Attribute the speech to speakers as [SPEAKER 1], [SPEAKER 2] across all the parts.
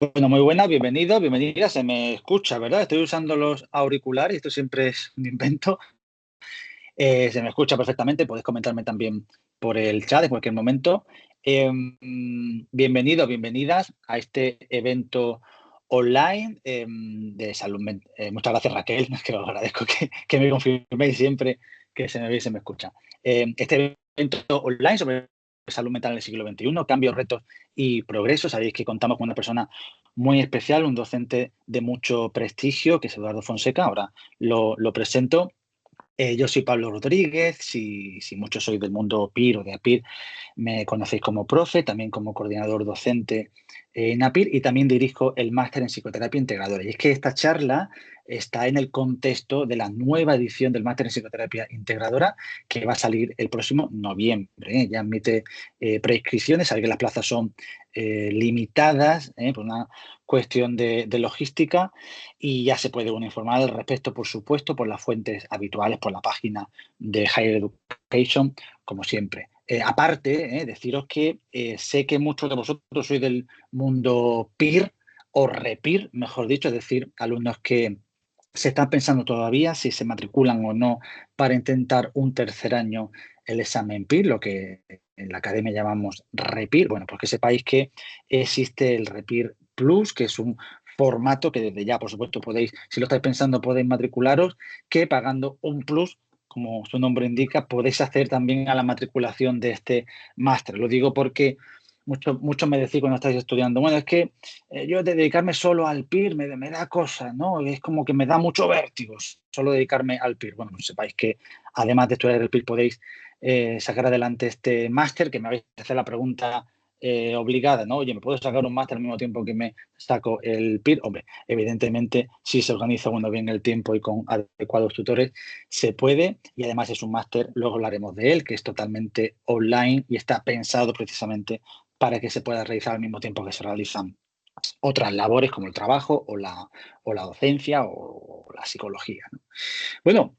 [SPEAKER 1] Bueno, muy buenas, bienvenidos, bienvenidas. Se me escucha, ¿verdad? Estoy usando los auriculares, esto siempre es un invento. Se me escucha perfectamente, podéis comentarme también por el chat en cualquier momento. Bienvenidos, bienvenidas a este evento online de salud mental. Muchas gracias, Raquel, que os agradezco que me confirméis siempre que se me ve y se me escucha. Este evento online sobre salud mental en el siglo XXI, cambios, retos y progreso. Sabéis que contamos con una persona muy especial, un docente de mucho prestigio, que es Eduardo Fonseca. Ahora lo presento. Yo soy Pablo Rodríguez, si muchos sois del mundo PIR o de APIR, me conocéis como profe, también como coordinador docente en APIR y también dirijo el máster en psicoterapia integradora. Y es que esta charla está en el contexto de la nueva edición del máster en psicoterapia integradora que va a salir el próximo noviembre. Ya admite preinscripciones, sabe que las plazas son limitadas por una cuestión de logística y ya se puede uno informar al respecto, por supuesto, por las fuentes habituales, por la página de Higher Education, como siempre. Aparte, deciros que sé que muchos de vosotros sois del mundo PIR o REPIR, mejor dicho, es decir, alumnos que se están pensando todavía si se matriculan o no para intentar un tercer año el examen PIR, lo que en la academia llamamos REPIR. Bueno, pues que sepáis que existe el REPIR Plus, que es un formato que desde ya, por supuesto, podéis, si lo estáis pensando, podéis matricularos, que pagando un plus, como su nombre indica, podéis hacer también a la matriculación de este máster. Lo digo porque muchos me decís cuando estáis estudiando, bueno, es que yo de dedicarme solo al PIR me da cosa, ¿no? Es como que me da mucho vértigo solo dedicarme al PIR. Bueno, pues sepáis que además de estudiar el PIR podéis sacar adelante este máster, que me habéis hecho la pregunta obligada, ¿no? Oye, ¿me puedo sacar un máster al mismo tiempo que me saco el PIR? Hombre, evidentemente, si se organiza uno bien el tiempo y con adecuados tutores, se puede. Y además es un máster, luego hablaremos de él, que es totalmente online y está pensado precisamente para que se pueda realizar al mismo tiempo que se realizan otras labores como el trabajo o la docencia o la psicología, ¿no? Bueno,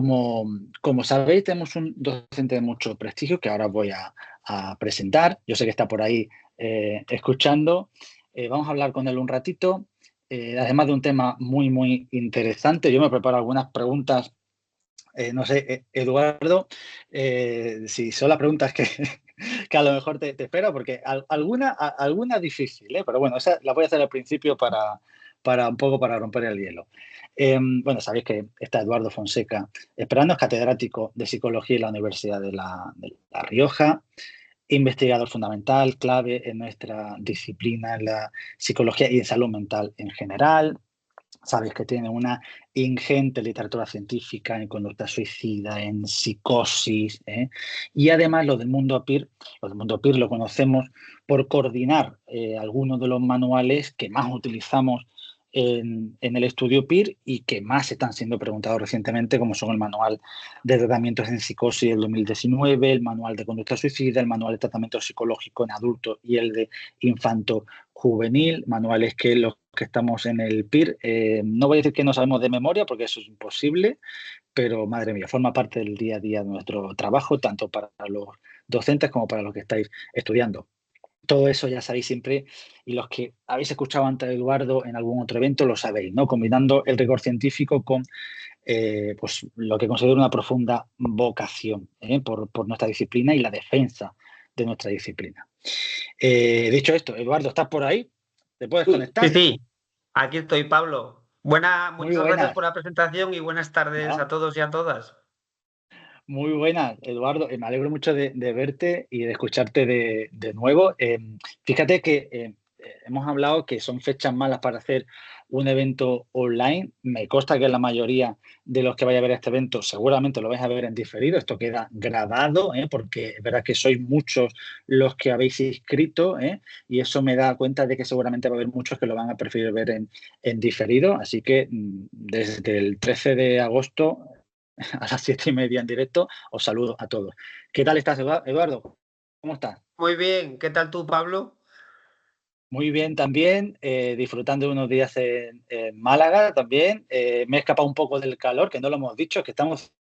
[SPEAKER 1] como sabéis, tenemos un docente de mucho prestigio que ahora os voy a presentar. Yo sé que está por ahí escuchando. Vamos a hablar con él un ratito. Además de un tema muy, muy interesante, yo me preparo algunas preguntas. No sé, Eduardo, si son las preguntas que, que a lo mejor te espero, porque alguna difícil, ¿eh? Pero bueno, esa la voy a hacer al principio para un poco para romper el hielo. Bueno, sabéis que está Eduardo Fonseca Esperando, es catedrático de Psicología en la Universidad de La Rioja, investigador fundamental, clave en nuestra disciplina, en la psicología y en salud mental en general. Sabéis que tiene una ingente literatura científica en conducta suicida, en psicosis, ¿eh? Y además lo del mundo PIR lo conocemos por coordinar algunos de los manuales que más utilizamos en el estudio PIR y que más están siendo preguntados recientemente, como son el manual de tratamientos en psicosis del 2019, el manual de conducta suicida, el manual de tratamiento psicológico en adultos y el de infanto juvenil, manuales que los que estamos en el PIR, no voy a decir que no sabemos de memoria, porque eso es imposible, pero madre mía, forma parte del día a día de nuestro trabajo, tanto para los docentes como para los que estáis estudiando. Todo eso ya sabéis siempre, y los que habéis escuchado antes a Eduardo en algún otro evento lo sabéis, ¿no? Combinando el rigor científico con pues, lo que considero una profunda vocación por nuestra disciplina y la defensa de nuestra disciplina. Dicho esto, Eduardo, ¿estás por ahí? ¿Te puedes
[SPEAKER 2] Sí, sí,
[SPEAKER 1] conectar?
[SPEAKER 2] sí, aquí estoy, Pablo.
[SPEAKER 1] Muy
[SPEAKER 2] Muchas gracias
[SPEAKER 1] buenas.
[SPEAKER 2] por la presentación y buenas tardes a
[SPEAKER 1] Nada,
[SPEAKER 2] todos y a todas.
[SPEAKER 1] muy buenas, Eduardo. Me alegro mucho de verte y de escucharte de nuevo. Fíjate que hemos hablado que son fechas malas para hacer un evento online. Me consta que la mayoría de los que vaya a ver este evento seguramente lo vais a ver en diferido. Esto queda grabado, porque es verdad que sois muchos los que habéis inscrito, y eso me da cuenta de que seguramente va a haber muchos que lo van a preferir ver en diferido. Así que desde el 13 de agosto a las 7:30 en directo. Os saludo a todos. ¿Qué tal estás, Eduardo? ¿Cómo estás?
[SPEAKER 2] Muy bien, ¿qué tal tú, Pablo?
[SPEAKER 1] Muy bien también, disfrutando de unos días en Málaga también. Me he escapado un poco del calor, que no lo hemos dicho, que estamos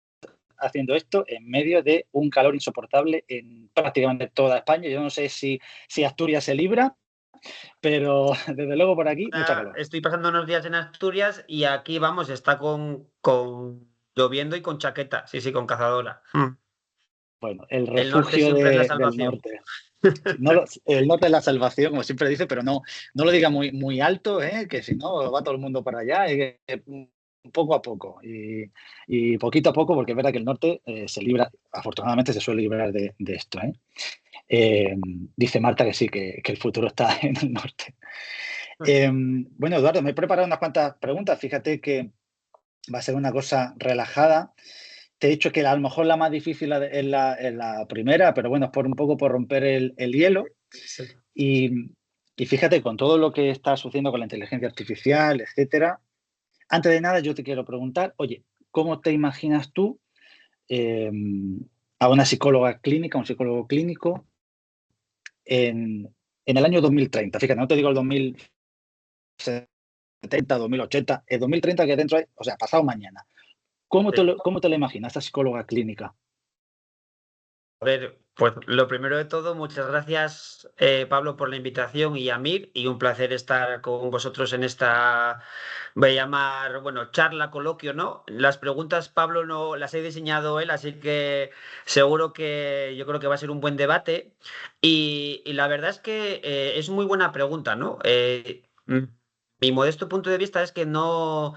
[SPEAKER 1] haciendo esto en medio de un calor insoportable en prácticamente toda España. Yo no sé si Asturias se libra, pero desde luego por aquí mucha calor.
[SPEAKER 2] Estoy pasando unos días en Asturias y aquí, vamos, está con lloviendo y con chaqueta. Sí, sí, con cazadora.
[SPEAKER 1] Bueno, el
[SPEAKER 2] El norte
[SPEAKER 1] refugio
[SPEAKER 2] siempre es la
[SPEAKER 1] del
[SPEAKER 2] salvación.
[SPEAKER 1] norte. Sí, no el norte es la salvación, como siempre dice, pero no lo diga muy alto, que si no va todo el mundo para allá, poco a poco y poquito a poco, porque es verdad que el norte se libra, afortunadamente se suele librar de esto. Dice Marta que sí, que el futuro está en el norte. Bueno, Eduardo, me he preparado unas cuantas preguntas. Fíjate que va a ser una cosa relajada. Te he dicho que a lo mejor la más difícil es la primera, pero bueno, es por un poco por romper el hielo.
[SPEAKER 2] Sí.
[SPEAKER 1] Y fíjate, con todo lo que está sucediendo con la inteligencia artificial, etcétera, antes de nada yo te quiero preguntar, oye, ¿cómo te imaginas tú eh, a una psicóloga clínica, un psicólogo clínico en el año 2030? Fíjate, no te digo el 2070, 2080, el 2030 que dentro hay, o sea, pasado mañana. ¿Cómo te lo imaginas, esta psicóloga clínica?
[SPEAKER 2] A ver, pues lo primero de todo, muchas gracias, Pablo, por la invitación y Amir, y un placer estar con vosotros en esta, voy a llamar, bueno, charla, coloquio, ¿no? Las preguntas, Pablo, no las he diseñado él, así que seguro que yo creo que va a ser un buen debate. Y la verdad es que es muy buena pregunta, ¿no? Mi modesto punto de vista es que no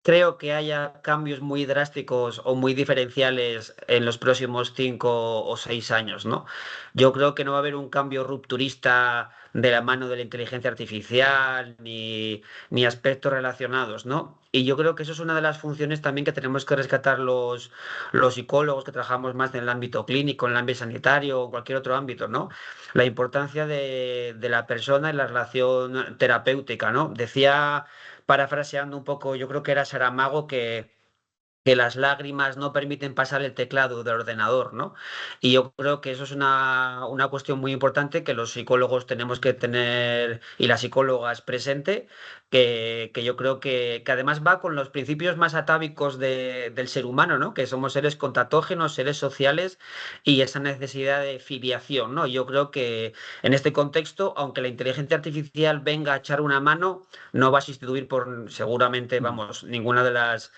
[SPEAKER 2] creo que haya cambios muy drásticos o muy diferenciales en los próximos 5 o 6 años, ¿no? Yo creo que no va a haber un cambio rupturista de la mano de la inteligencia artificial ni aspectos relacionados, ¿no? Y yo creo que eso es una de las funciones también que tenemos que rescatar los psicólogos que trabajamos más en el ámbito clínico, en el ámbito sanitario o en cualquier otro ámbito, ¿no? La importancia de la persona y la relación terapéutica, ¿no? Decía, parafraseando un poco, yo creo que era Saramago, que las lágrimas no permiten pasar el teclado del ordenador, ¿no? Y yo creo que eso es una cuestión muy importante que los psicólogos tenemos que tener y las psicólogas presente, que yo creo que además va con los principios más atávicos del ser humano, ¿no? Que somos seres contactógenos, seres sociales y esa necesidad de filiación, ¿no? Yo creo que en este contexto, aunque la inteligencia artificial venga a echar una mano, no va a sustituir por seguramente,
[SPEAKER 1] Mm,
[SPEAKER 2] vamos, ninguna de las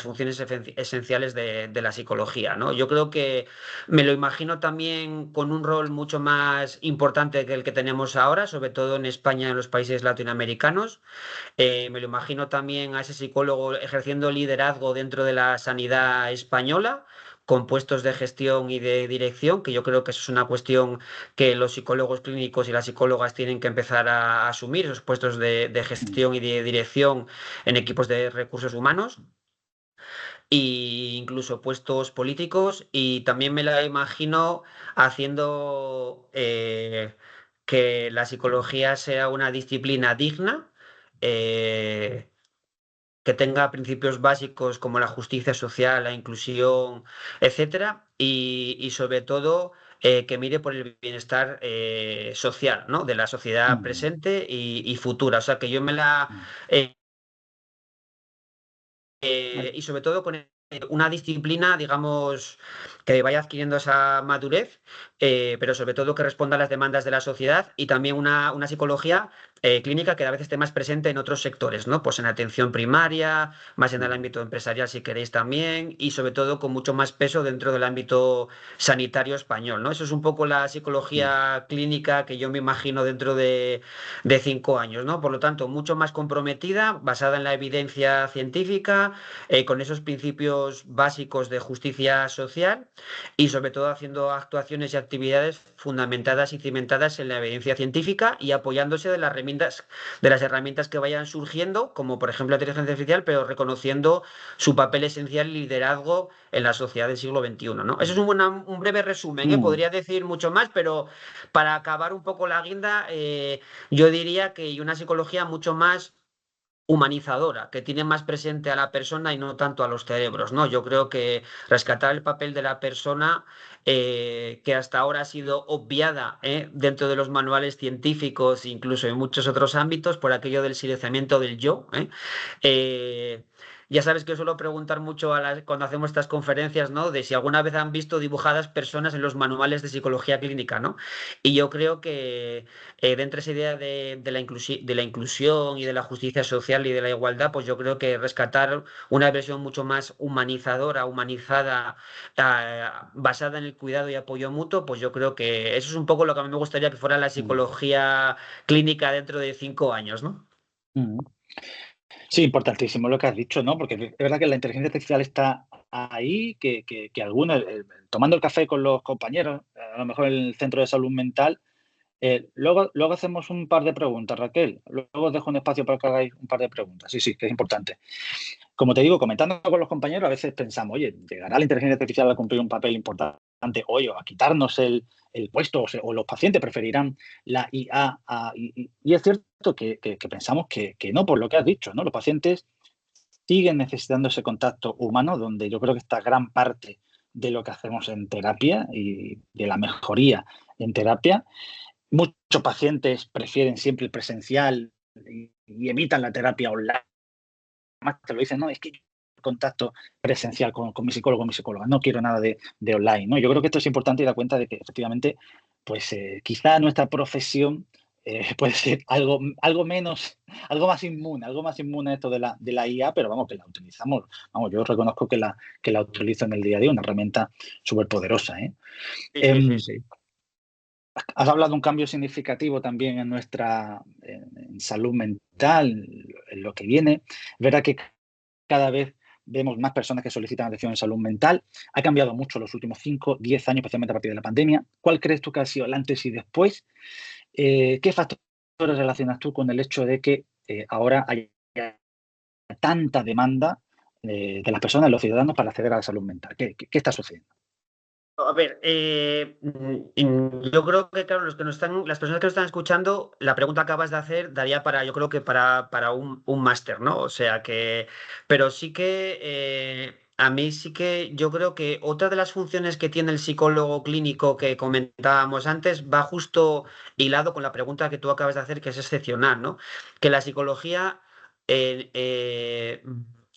[SPEAKER 2] funciones esenciales de la psicología, ¿no? Yo creo que me lo imagino también con un rol mucho más importante que el que tenemos ahora, sobre todo en España y en los países latinoamericanos. Me lo imagino también a ese psicólogo ejerciendo liderazgo dentro de la sanidad española, con puestos de gestión y de dirección, que yo creo que eso es una cuestión que los psicólogos clínicos y las psicólogas tienen que empezar a asumir, esos puestos de
[SPEAKER 1] mm,
[SPEAKER 2] gestión y de dirección en equipos de recursos humanos e incluso puestos políticos, y también me la imagino haciendo que la psicología sea una disciplina digna, eh, que tenga principios básicos como la justicia social, la inclusión, etcétera, y sobre todo que mire por el bienestar social, ¿no? De la sociedad
[SPEAKER 1] mm,
[SPEAKER 2] presente y futura. O sea, que yo me la
[SPEAKER 1] mm.
[SPEAKER 2] eh,
[SPEAKER 1] Vale.
[SPEAKER 2] y sobre todo con una disciplina, digamos, que vaya adquiriendo esa madurez, pero sobre todo que responda a las demandas de la sociedad, y también una psicología clínica que a veces esté más presente en otros sectores, ¿no? Pues en atención primaria, más en el
[SPEAKER 1] Mm,
[SPEAKER 2] ámbito empresarial si queréis también, y sobre todo con mucho más peso dentro del ámbito sanitario español, ¿no? Eso es un poco la
[SPEAKER 1] mm,
[SPEAKER 2] psicología clínica que yo me imagino dentro de 5 años, ¿no? Por lo tanto, mucho más comprometida, basada en la evidencia científica, con esos principios básicos de justicia social y sobre todo haciendo actuaciones y actividades fundamentadas y cimentadas en la evidencia científica y apoyándose de las herramientas que vayan surgiendo, como por ejemplo la inteligencia artificial, pero reconociendo su papel esencial y liderazgo en la sociedad del siglo XXI, ¿no? Eso es un breve resumen, ¿eh?
[SPEAKER 1] mm,
[SPEAKER 2] Podría decir mucho más, pero para acabar un poco la guinda, yo diría que hay una psicología mucho más humanizadora, que tiene más presente a la persona y no tanto a los cerebros, ¿no? Yo creo que rescatar el papel de la persona, que hasta ahora ha sido obviada, dentro de los manuales científicos, incluso en muchos otros ámbitos, por aquello del silenciamiento del yo, ¿eh? ya sabes que suelo preguntar mucho cuando hacemos estas conferencias, ¿no? De si alguna vez han visto dibujadas personas en los manuales de psicología clínica, ¿no? Y yo creo que dentro de esa idea de la inclusión y de la justicia social y de la igualdad, pues yo creo que rescatar una versión mucho más humanizadora, humanizada, basada en el cuidado y apoyo mutuo, pues yo creo que eso es un poco lo que a mí me gustaría que fuera la
[SPEAKER 1] Mm,
[SPEAKER 2] psicología clínica dentro de 5 años, ¿no?
[SPEAKER 1] mm. Sí, importantísimo lo que has dicho, ¿no? Porque es verdad que la inteligencia artificial está ahí, que algunos, tomando el café con los compañeros, a lo mejor en el centro de salud mental, luego hacemos un par de preguntas, Raquel. Luego os dejo un espacio para que hagáis un par de preguntas. Sí, sí, que es importante. Como te digo, comentando con los compañeros, a veces pensamos, oye, ¿llegará la inteligencia artificial a cumplir un papel importante hoy o a quitarnos el puesto o los pacientes preferirán la IA? Y es cierto que pensamos que no, por lo que has dicho, ¿no? Los pacientes siguen necesitando ese contacto humano, donde yo creo que está gran parte de lo que hacemos en terapia y de la mejoría en terapia. Muchos pacientes prefieren siempre el presencial y evitan la terapia online. Más te lo dicen, no, es que yo contacto presencial con mi psicólogo o mi psicóloga, no quiero nada de online, ¿no? Yo creo que esto es importante y dar cuenta de que efectivamente, pues quizá nuestra profesión puede ser algo menos, algo más inmune a esto de la IA, pero vamos, que la utilizamos, vamos, yo reconozco que la utilizo en el día a día, una herramienta súper poderosa, ¿eh?
[SPEAKER 2] Sí, sí, sí,
[SPEAKER 1] Em,
[SPEAKER 2] sí.
[SPEAKER 1] Has hablado de un cambio significativo también en salud mental, en lo que viene. Es verdad que cada vez vemos más personas que solicitan atención en salud mental. Ha cambiado mucho los últimos 5, 10 años, especialmente a partir de la pandemia. ¿Cuál crees tú que ha sido el antes y después? ¿Qué factores relacionas tú con el hecho de que ahora hay tanta demanda de las personas, de los ciudadanos, para acceder a la salud mental? ¿Qué está sucediendo?
[SPEAKER 2] A ver, yo creo que, claro, las personas que nos están escuchando, la pregunta que acabas de hacer daría para, yo creo que para un máster, ¿no? O sea que, pero sí que, a mí sí que, yo creo que otra de las funciones que tiene el psicólogo clínico que comentábamos antes va justo hilado con la pregunta que tú acabas de hacer, que es excepcional, ¿no? Que la psicología eh, eh,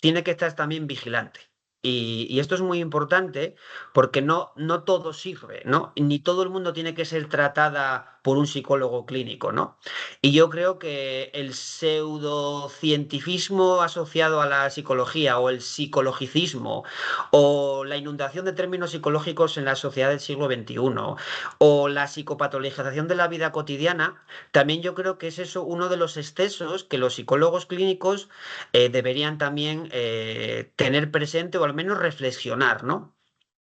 [SPEAKER 2] tiene que estar también vigilante. Y esto es muy importante porque no todo sirve, ¿no? Ni todo el mundo tiene que ser tratada por un psicólogo clínico, ¿no? Y yo creo que el pseudocientifismo asociado a la psicología o el psicologicismo o la inundación de términos psicológicos en la sociedad del siglo XXI o la psicopatologización de la vida cotidiana, también yo creo que es eso uno de los excesos que los psicólogos clínicos deberían también tener presente o al menos reflexionar, ¿no?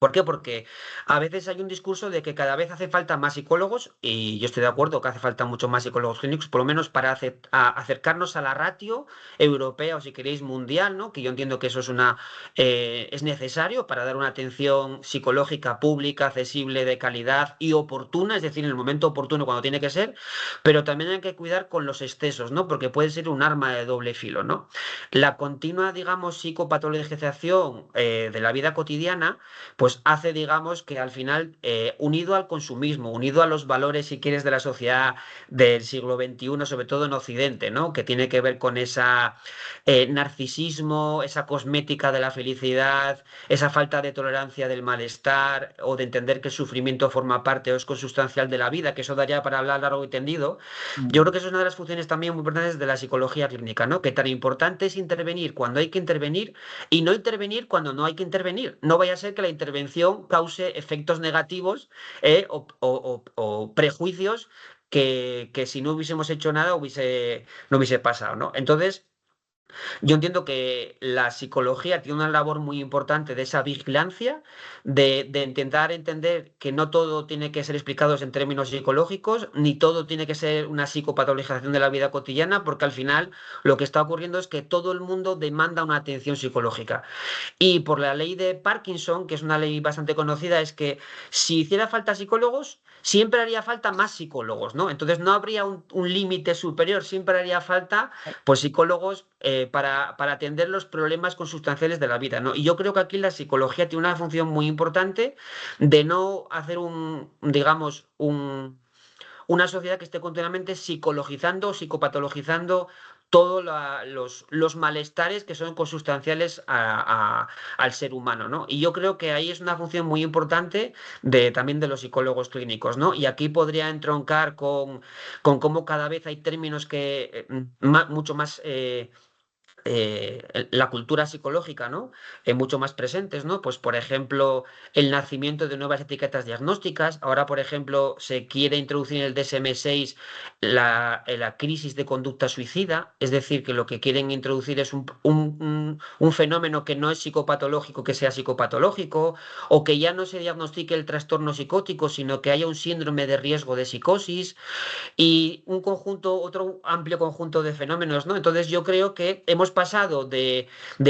[SPEAKER 2] ¿Por qué? Porque a veces hay un discurso de que cada vez hace falta más psicólogos, y yo estoy de acuerdo que hace falta mucho más psicólogos clínicos, por lo menos para acercarnos a la ratio europea o si queréis mundial, ¿no? Que yo entiendo que eso es necesario para dar una atención psicológica pública, accesible, de calidad y oportuna, es decir, en el momento oportuno cuando tiene que ser, pero también hay que cuidar con los excesos, ¿no? Porque puede ser un arma de doble filo, ¿no? La continua, digamos, psicopatologización de la vida cotidiana pues hace, digamos, que al final, unido al consumismo, unido a los valores, si quieres, de la sociedad del siglo XXI, sobre todo en Occidente, ¿no? Que tiene que ver con esa narcisismo, esa cosmética de la felicidad, esa falta de tolerancia del malestar o de entender que el sufrimiento forma parte o es consustancial de la vida, que eso daría para hablar largo y tendido. Yo
[SPEAKER 1] Mm.
[SPEAKER 2] creo que eso es una de las funciones también muy importantes de la psicología clínica, ¿no? Que tan importante es intervenir cuando hay que intervenir y no intervenir cuando no hay que intervenir. No vaya a ser que la intervención cause efectos negativos o prejuicios que si no hubiésemos hecho nada no hubiese pasado, ¿no? Entonces, yo entiendo que la psicología tiene una labor muy importante de esa vigilancia, de intentar entender que no todo tiene que ser explicado en términos psicológicos, ni todo tiene que ser una psicopatologización de la vida cotidiana, porque al final lo que está ocurriendo es que todo el mundo demanda una atención psicológica. Y por la ley de Parkinson, que es una ley bastante conocida, es que si hiciera falta psicólogos, siempre haría falta más psicólogos, ¿no? Entonces no habría un límite superior, siempre haría falta, pues, psicólogos para atender los problemas consustanciales de la vida, ¿no? Y yo creo que aquí la psicología tiene una función muy importante de no hacer digamos, una sociedad que esté continuamente psicologizando, psicopatologizando todos los malestares que son consustanciales al ser humano, ¿no? Y yo creo que ahí es una función muy importante también de los psicólogos clínicos, ¿no? Y aquí podría entroncar con cómo cada vez hay términos que mucho más la cultura psicológica, ¿no? Mucho más presentes, ¿no? Pues, por ejemplo, el nacimiento de nuevas etiquetas diagnósticas. Ahora, por ejemplo, se quiere introducir en el DSM-6 la crisis de conducta suicida, es decir, que lo que quieren introducir es un fenómeno que no es psicopatológico, que sea psicopatológico, o que ya no se diagnostique el trastorno psicótico, sino que haya un síndrome de riesgo de psicosis y otro amplio conjunto de fenómenos, ¿no? Entonces yo creo que hemos pasado de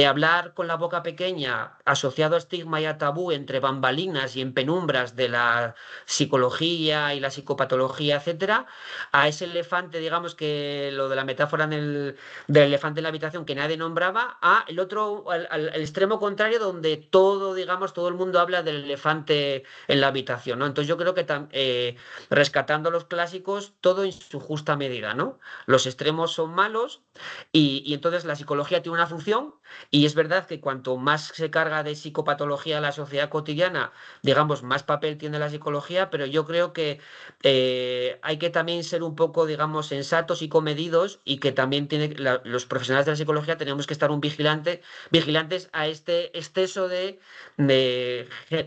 [SPEAKER 2] hablar con la boca pequeña, asociado a estigma y a tabú entre bambalinas y en penumbras de la psicología y la psicopatología, etcétera, a ese elefante, digamos que lo de la metáfora del elefante en la habitación que nadie nombraba, a el otro, al extremo contrario, donde todo, digamos, todo el mundo habla del elefante en la habitación, ¿no? Entonces yo creo que rescatando los clásicos, todo en su justa medida, ¿no? Los extremos son malos y entonces la psicología tiene una función y es verdad que cuanto más se carga de psicopatología la sociedad cotidiana, digamos, más papel tiene la psicología, pero yo creo que hay que también ser un poco, digamos, sensatos y comedidos y que también los profesionales de la psicología tenemos que estar vigilantes a este exceso de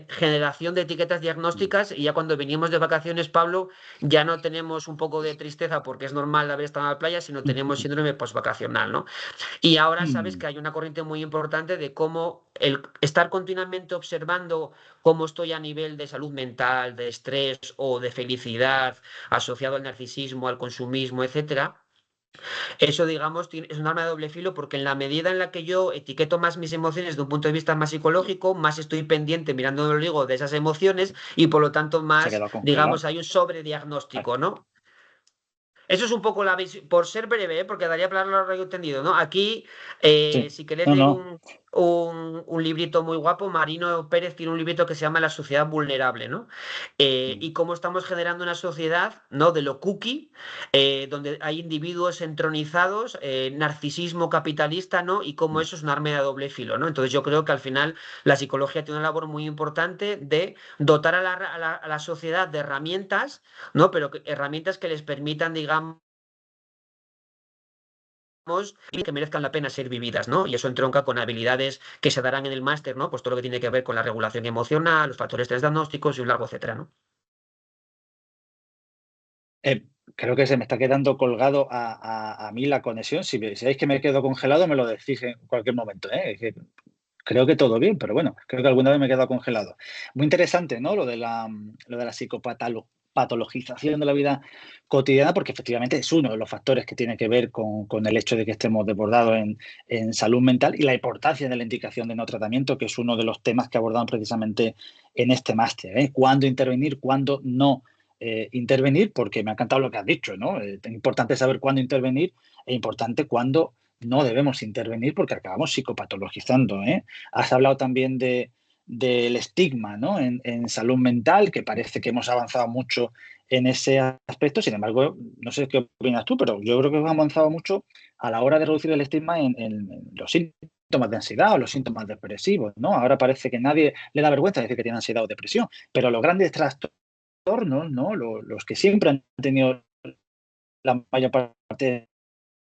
[SPEAKER 2] generación de etiquetas diagnósticas y ya cuando venimos de vacaciones, Pablo, ya no tenemos un poco de tristeza porque es normal haber estado en la playa, sino tenemos síndrome postvacacional, ¿no? Y ahora sabes que hay una corriente muy importante de cómo el estar continuamente observando cómo estoy a nivel de salud mental, de estrés o de felicidad asociado al narcisismo, al consumismo, etcétera. Eso, digamos, es un arma de doble filo porque en la medida en la que yo etiqueto más mis emociones de un punto de vista más psicológico, más estoy pendiente mirando el ombligo de esas emociones y por lo tanto
[SPEAKER 1] Se ha
[SPEAKER 2] más,
[SPEAKER 1] quedado
[SPEAKER 2] digamos,
[SPEAKER 1] congelado.
[SPEAKER 2] hay un
[SPEAKER 1] Vale.
[SPEAKER 2] sobrediagnóstico, ¿no? Eso es un poco la visión, por ser breve, porque daría para hablar largo y tendido, ¿no? Aquí,
[SPEAKER 1] Sí.
[SPEAKER 2] si queréis
[SPEAKER 1] No,
[SPEAKER 2] leer
[SPEAKER 1] no.
[SPEAKER 2] un librito muy guapo, Marino Pérez tiene un librito que se llama La sociedad vulnerable, ¿no? Y cómo estamos generando una sociedad, ¿no? De lo cookie, donde hay individuos entronizados, narcisismo capitalista, ¿no? Y cómo eso es un arma de doble filo, ¿no? Entonces yo creo que al final la psicología tiene una labor muy importante de dotar a la sociedad de herramientas, ¿no? Pero herramientas que les permitan, digamos, y que merezcan la pena ser vividas, ¿no? Y eso entronca con habilidades que se darán en el máster, ¿no? Pues todo lo que tiene que ver con la regulación emocional, los factores diagnósticos y un largo etcétera, ¿no?
[SPEAKER 1] Eh, Creo que se me está quedando colgado a mí la conexión. Si veis que me quedo congelado, me lo decís en cualquier momento, ¿eh? Es que creo que todo bien, pero bueno, creo que alguna vez me he quedado congelado. Muy interesante, ¿no? Lo de la psicopatologización de la vida cotidiana, porque efectivamente es uno de los factores que tiene que ver con el hecho de que estemos desbordados en salud mental y la importancia de la indicación de no tratamiento, que es uno de los temas que abordamos precisamente en este máster, ¿eh? Cuándo intervenir, cuándo no intervenir, porque me ha encantado lo que has dicho, ¿no? Es importante saber cuándo intervenir e importante cuándo no debemos intervenir porque acabamos psicopatologizando, ¿eh? Has hablado también del estigma, ¿no? En salud mental, que parece que hemos avanzado mucho en ese aspecto. Sin embargo, no sé qué opinas tú, pero yo creo que hemos avanzado mucho a la hora de reducir el estigma en los síntomas de ansiedad o los síntomas depresivos, ¿no? Ahora parece que nadie le da vergüenza decir que tiene ansiedad o depresión, pero los grandes trastornos, ¿no? Los que siempre han tenido la mayor parte de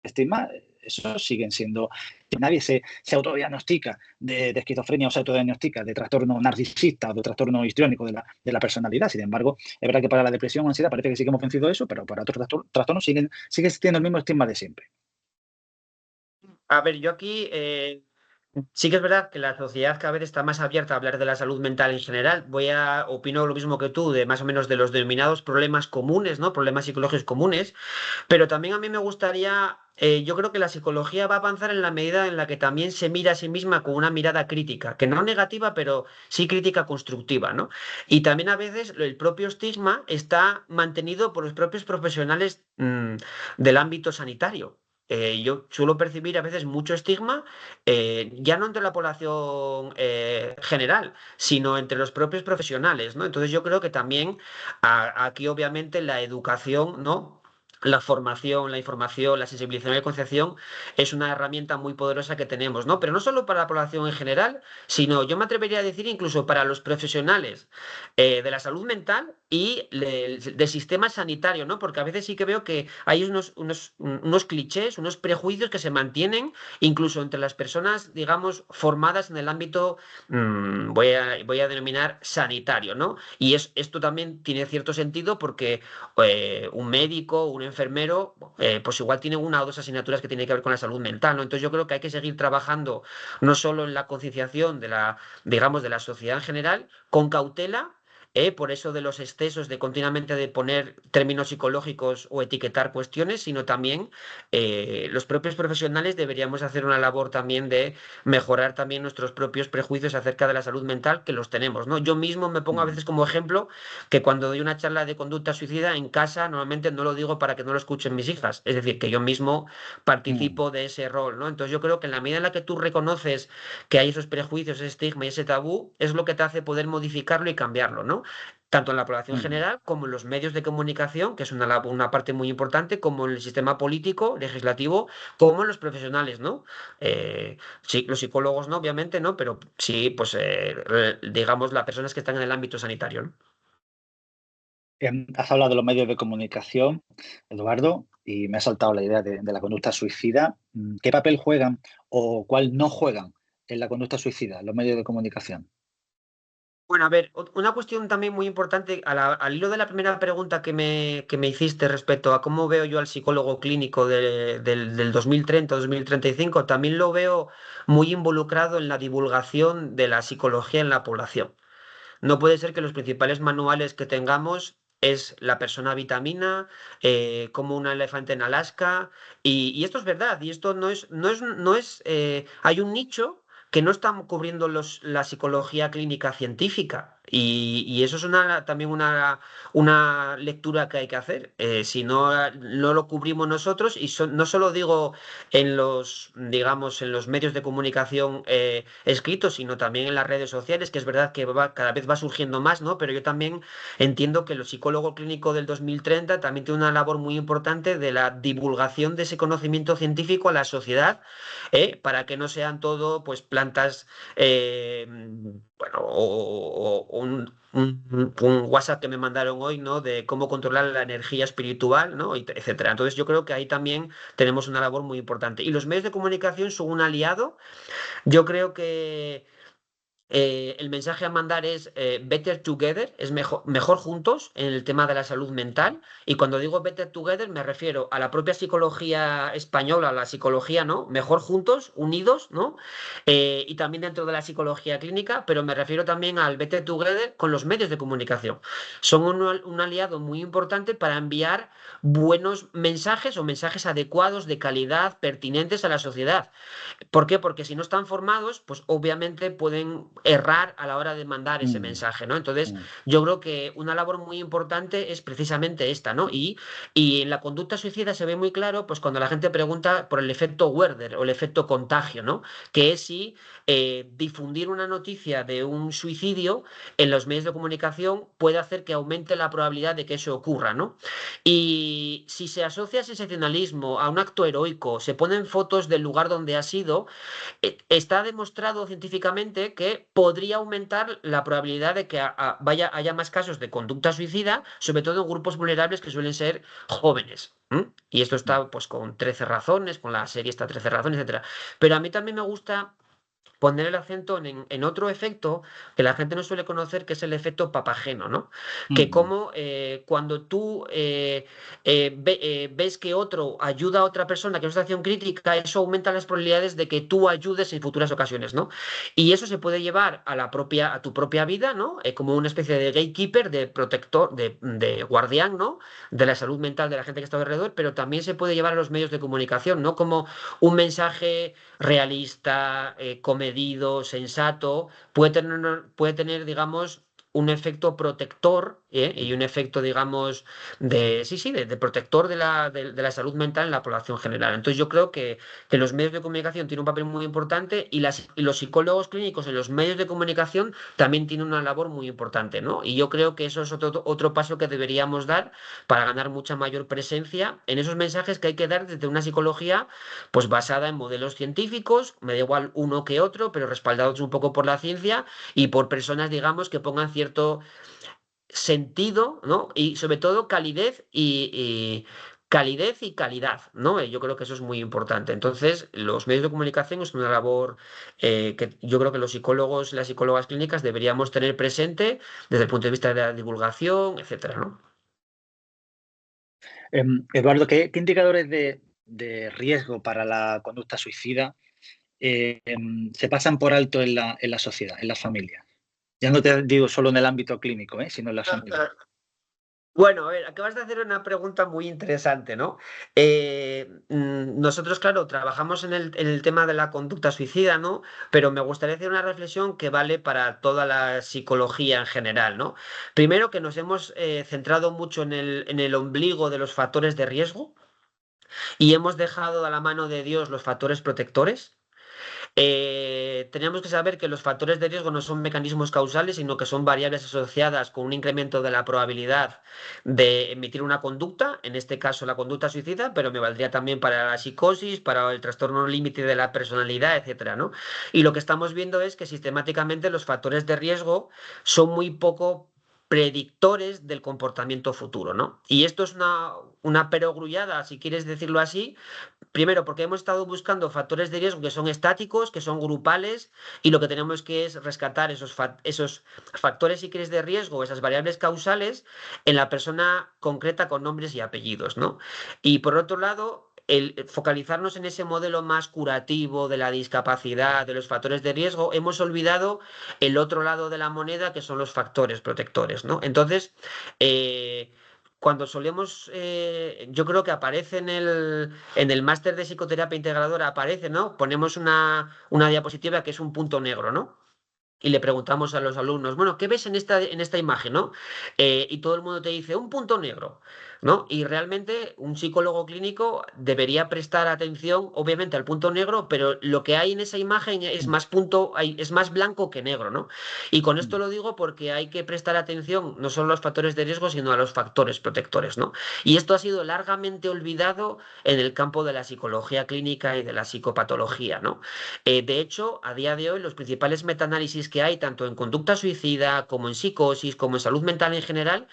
[SPEAKER 1] estigma, esos siguen siendo. Nadie se autodiagnostica de esquizofrenia o se autodiagnostica de trastorno narcisista o de trastorno histriónico de la personalidad. Sin embargo, es verdad que para la depresión o ansiedad parece que sí que hemos vencido eso, pero para otros trastornos sigue existiendo el mismo estigma de siempre.
[SPEAKER 2] A ver, yo aquí sí que es verdad que la sociedad cada vez está más abierta a hablar de la salud mental en general. Opino lo mismo que tú, de más o menos de los denominados problemas comunes, ¿no? Problemas psicológicos comunes. Pero también a mí me gustaría, yo creo que la psicología va a avanzar en la medida en la que también se mira a sí misma con una mirada crítica, que no negativa, pero sí crítica constructiva, ¿no? Y también a veces el propio estigma está mantenido por los propios profesionales del ámbito sanitario. Yo suelo percibir a veces mucho estigma, ya no entre la población general, sino entre los propios profesionales, ¿no? Entonces yo creo que también aquí obviamente la educación, ¿no? la formación, la información, la sensibilización y la concienciación es una herramienta muy poderosa que tenemos, ¿no? Pero no solo para la población en general, sino yo me atrevería a decir incluso para los profesionales de la salud mental y del sistema sanitario, ¿no? Porque a veces sí que veo que hay unos clichés, unos prejuicios que se mantienen incluso entre las personas, digamos, formadas en el ámbito, voy a denominar sanitario, ¿no? Y esto también tiene cierto sentido porque un médico, un enfermero, pues igual tiene una o dos asignaturas que tienen que ver con la salud mental, ¿no? Entonces yo creo que hay que seguir trabajando no solo en la concienciación de la, digamos, de la sociedad en general, con cautela. Por eso de los excesos de continuamente de poner términos psicológicos o etiquetar cuestiones, sino también los propios profesionales deberíamos hacer una labor también de mejorar también nuestros propios prejuicios acerca de la salud mental, que los tenemos, ¿no? Yo mismo me pongo a veces como ejemplo que cuando doy una charla de conducta suicida en casa, normalmente no lo digo para que no lo escuchen mis hijas, es decir, que yo mismo
[SPEAKER 1] Mm,
[SPEAKER 2] participo de ese rol, ¿no? Entonces yo creo que en la medida en la que tú reconoces que hay esos prejuicios, ese estigma y ese tabú, es lo que te hace poder modificarlo y cambiarlo, ¿no? Tanto en la población
[SPEAKER 1] mm.
[SPEAKER 2] general como en los medios de comunicación, que es una parte muy importante, como en el sistema político, legislativo, como en los profesionales, ¿no? Sí, los psicólogos no, obviamente, ¿no? Pero sí, pues digamos, las personas que están en el ámbito sanitario, ¿no?
[SPEAKER 1] Has hablado de los medios de comunicación, Eduardo, y me ha saltado la idea de la conducta suicida. ¿Qué papel juegan o cuál no juegan en la conducta suicida los medios de comunicación?
[SPEAKER 2] Bueno, a ver, una cuestión también muy importante, al hilo de la primera pregunta que me hiciste respecto a cómo veo yo al psicólogo clínico del 2030-2035, también lo veo muy involucrado en la divulgación de la psicología en la población. No puede ser que los principales manuales que tengamos es la persona vitamina, como un elefante en Alaska, y esto es verdad, y esto no es, hay un nicho que no está cubriendo la psicología clínica científica. Y eso es también una lectura que hay que hacer. Si no lo cubrimos nosotros, y no solo digo digamos, en los medios de comunicación escritos, sino también en las redes sociales, que es verdad que cada vez va surgiendo más, ¿no? Pero yo también entiendo que el psicólogo clínico del 2030 también tiene una labor muy importante de la divulgación de ese conocimiento científico a la sociedad, para que no sean todo, pues, plantas, bueno, o un WhatsApp que me mandaron hoy, ¿no? De cómo controlar la energía espiritual, ¿no? Etcétera. Entonces yo creo que ahí también tenemos una labor muy importante. Y los medios de comunicación son un aliado. Yo creo que el mensaje a mandar es better together, es mejor juntos en el tema de la salud mental. Y cuando digo better together me refiero a la propia psicología española, a la psicología, ¿no? Mejor juntos, unidos, ¿no? Y también dentro de la psicología clínica, pero me refiero también al better together con los medios de comunicación. Son un aliado muy importante para enviar buenos mensajes o mensajes adecuados, de calidad, pertinentes a la sociedad. ¿Por qué? Porque si no están formados, pues obviamente pueden errar a la hora de mandar ese
[SPEAKER 1] Mm,
[SPEAKER 2] mensaje, ¿no? Entonces,
[SPEAKER 1] mm,
[SPEAKER 2] yo creo que una labor muy importante es precisamente esta, ¿no? Y en la conducta suicida se ve muy claro, pues cuando la gente pregunta por el efecto Werther o el efecto contagio, ¿no? Que es si difundir una noticia de un suicidio en los medios de comunicación puede hacer que aumente la probabilidad de que eso ocurra, ¿no? Y si se asocia sensacionalismo a un acto heroico, se ponen fotos del lugar donde ha sido, está demostrado científicamente que podría aumentar la probabilidad de que haya más casos de conducta suicida, sobre todo en grupos vulnerables que suelen ser jóvenes. Y esto
[SPEAKER 1] mm.
[SPEAKER 2] está, pues, con 13 razones, con la serie está 13 razones, etcétera. Pero a mí también me gusta poner el acento en otro efecto que la gente no suele conocer, que es el efecto papageno, ¿no? Que
[SPEAKER 1] Mm,
[SPEAKER 2] como cuando tú ves que otro ayuda a otra persona que es una situación crítica, eso aumenta las probabilidades de que tú ayudes en futuras ocasiones, ¿no? Y eso se puede llevar a tu propia vida, ¿no? Como una especie de gatekeeper, de protector, de guardián, ¿no? De la salud mental de la gente que está alrededor, pero también se puede llevar a los medios de comunicación, ¿no? Como un mensaje realista, comedido, sensato, puede tener, digamos, un efecto protector y un efecto, digamos, de protector de la salud mental en la población general. Entonces yo creo que los medios de comunicación tienen un papel muy importante y los psicólogos clínicos en los medios de comunicación también tienen una labor muy importante, ¿no? Y yo creo que eso es otro paso que deberíamos dar para ganar mucha mayor presencia en esos mensajes que hay que dar desde una psicología pues basada en modelos científicos, me da igual uno que otro, pero respaldados un poco por la ciencia y por personas, digamos, que pongan cierto sentido, ¿no? Y sobre todo calidez y calidad, ¿no? Yo creo que eso es muy importante. Entonces, los medios de comunicación es una labor que yo creo que los psicólogos y las psicólogas clínicas deberíamos tener presente desde el punto de vista de la divulgación, etcétera, ¿no?
[SPEAKER 1] Eduardo, ¿qué indicadores de riesgo para la conducta suicida se pasan por alto en la sociedad, en las familias? Ya no te digo solo en el ámbito clínico, sino en las familias.
[SPEAKER 2] Bueno, a ver, acabas de hacer una pregunta muy interesante, ¿no? Nosotros, claro, trabajamos en el tema de la conducta suicida, ¿no? Pero me gustaría hacer una reflexión que vale para toda la psicología en general, ¿no? Primero, que nos hemos centrado mucho en el ombligo de los factores de riesgo y hemos dejado a la mano de Dios los factores protectores. Tenemos que saber que los factores de riesgo no son mecanismos causales, sino que son variables asociadas con un incremento de la probabilidad de emitir una conducta, en este caso la conducta suicida, pero me valdría también para la psicosis, para el trastorno límite de la personalidad, etcétera, ¿no? Y lo que estamos viendo es que sistemáticamente los factores de riesgo son muy poco predictores del comportamiento futuro, ¿no? Y esto es una perogrullada, si quieres decirlo así. Primero, porque hemos estado buscando factores de riesgo que son estáticos, que son grupales, y lo que tenemos que es rescatar esos factores, si quieres, de riesgo, esas variables causales, en la persona concreta con nombres y apellidos, ¿no? Y por otro lado, el focalizarnos en ese modelo más curativo de la discapacidad, de los factores de riesgo, hemos olvidado el otro lado de la moneda, que son los factores protectores, ¿no? Entonces, cuando solemos, yo creo que aparece en el máster de psicoterapia integradora, aparece, ¿no? Ponemos una diapositiva que es un punto negro, ¿no? Y le preguntamos a los alumnos, bueno, ¿qué ves en esta imagen, ¿no? Y todo el mundo te dice, un punto negro, ¿no? Y realmente un psicólogo clínico debería prestar atención, obviamente, al punto negro, pero lo que hay en esa imagen es más es más blanco que negro, ¿no? Y con esto lo digo porque hay que prestar atención no solo a los factores de riesgo, sino a los factores protectores, ¿no? Y esto ha sido largamente olvidado en el campo de la psicología clínica y de la psicopatología, ¿no? De hecho, a día de hoy, los principales metaanálisis que hay, tanto en conducta suicida como en psicosis, como en salud mental en general,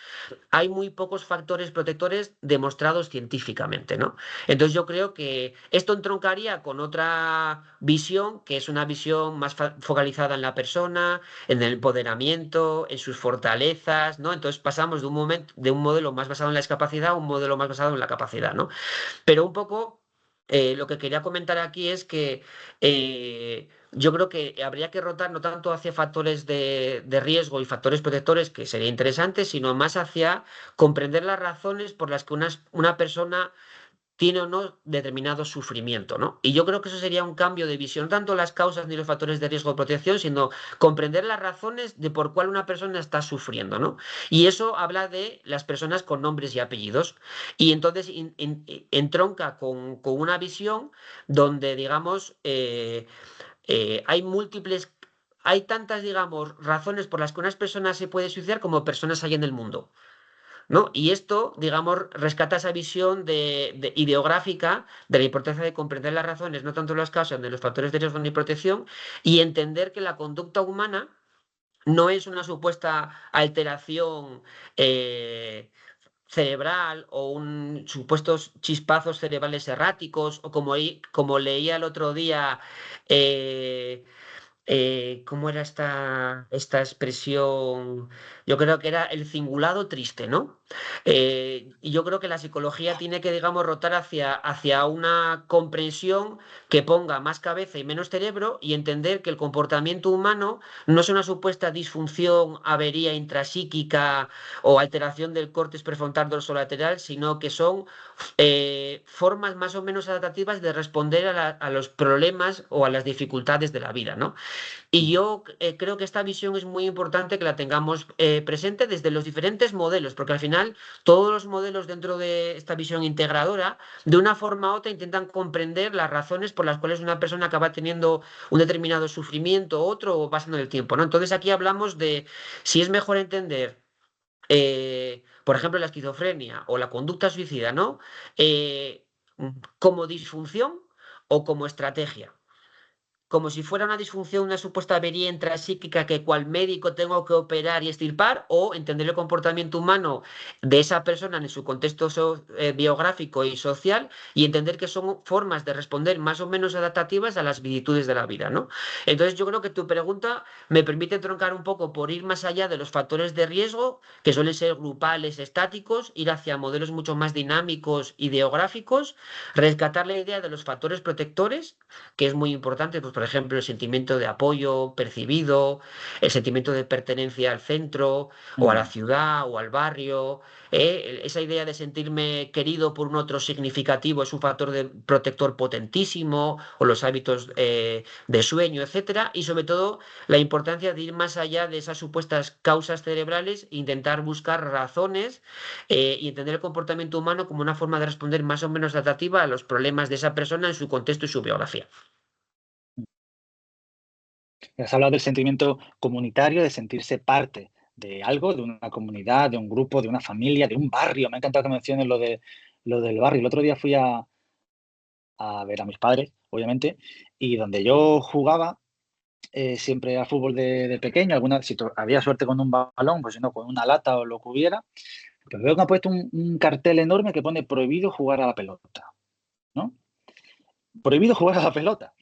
[SPEAKER 2] hay muy pocos factores protectores demostrados científicamente, ¿no? Entonces yo creo que esto entroncaría con otra visión, que es una visión más focalizada en la persona, en el empoderamiento, en sus fortalezas, ¿no? Entonces pasamos de un modelo más basado en la discapacidad a un modelo más basado en la capacidad, ¿no? Pero un poco lo que quería comentar aquí es que yo creo que habría que rotar no tanto hacia factores de riesgo y factores protectores, que sería interesante, sino más hacia comprender las razones por las que una persona tiene o no determinado sufrimiento, ¿no? Y yo creo que eso sería un cambio de visión, no tanto las causas ni los factores de riesgo de protección, sino comprender las razones de por cuál una persona está sufriendo, ¿no? Y eso habla de las personas con nombres y apellidos. Y entonces entronca con una visión donde, digamos, hay múltiples, hay tantas, digamos, razones por las que unas personas se pueden suicidar como personas hay en el mundo. ¿No? Y esto, digamos, rescata esa visión ideográfica de la importancia de comprender las razones, no tanto las causas de los factores de riesgo ni protección, y entender que la conducta humana no es una supuesta alteración cerebral o un supuestos chispazos cerebrales erráticos, o como leía el otro día, eh, ¿cómo era esta expresión? Yo creo que era el cingulado triste, ¿no? Y yo creo que la psicología tiene que, digamos, rotar hacia una comprensión que ponga más cabeza y menos cerebro y entender que el comportamiento humano no es una supuesta disfunción, avería intrapsíquica o alteración del córtex prefrontal dorsolateral, sino que son formas más o menos adaptativas de responder a los problemas o a las dificultades de la vida, ¿no? Y yo creo que esta visión es muy importante que la tengamos presente desde los diferentes modelos, porque al final todos los modelos dentro de esta visión integradora, de una forma u otra, intentan comprender las razones por las cuales una persona acaba teniendo un determinado sufrimiento, otro, o pasando el tiempo, ¿no? Entonces aquí hablamos de si es mejor entender, por ejemplo, la esquizofrenia o la conducta suicida, ¿no? Eh, como disfunción o como estrategia, como si fuera una disfunción, una supuesta avería intrapsíquica que cual médico tengo que operar y extirpar, o entender el comportamiento humano de esa persona en su contexto biográfico y social y entender que son formas de responder más o menos adaptativas a las vicisitudes de la vida, ¿no? Entonces yo creo que tu pregunta me permite troncar un poco por ir más allá de los factores de riesgo, que suelen ser grupales, estáticos, ir hacia modelos mucho más dinámicos, ideográficos, rescatar la idea de los factores protectores, que es muy importante, pues por ejemplo, el sentimiento de apoyo percibido, el sentimiento de pertenencia al centro o a la ciudad o al barrio, esa idea de sentirme querido por un otro significativo es un factor protector potentísimo, o los hábitos de sueño, etcétera, y sobre todo la importancia de ir más allá de esas supuestas causas cerebrales, intentar buscar razones y entender el comportamiento humano como una forma de responder más o menos adaptativa a los problemas de esa persona en su contexto y su biografía.
[SPEAKER 1] Has hablado del sentimiento comunitario, de sentirse parte de algo, de una comunidad, de un grupo, de una familia, de un barrio. Me ha encantado que menciones lo del barrio. El otro día fui a ver a mis padres, obviamente, y donde yo jugaba, siempre a fútbol de pequeño, si había suerte con un balón, pues si no, con una lata o lo que hubiera, pues veo que han puesto un cartel enorme que pone prohibido jugar a la pelota, ¿no? Prohibido jugar a la pelota.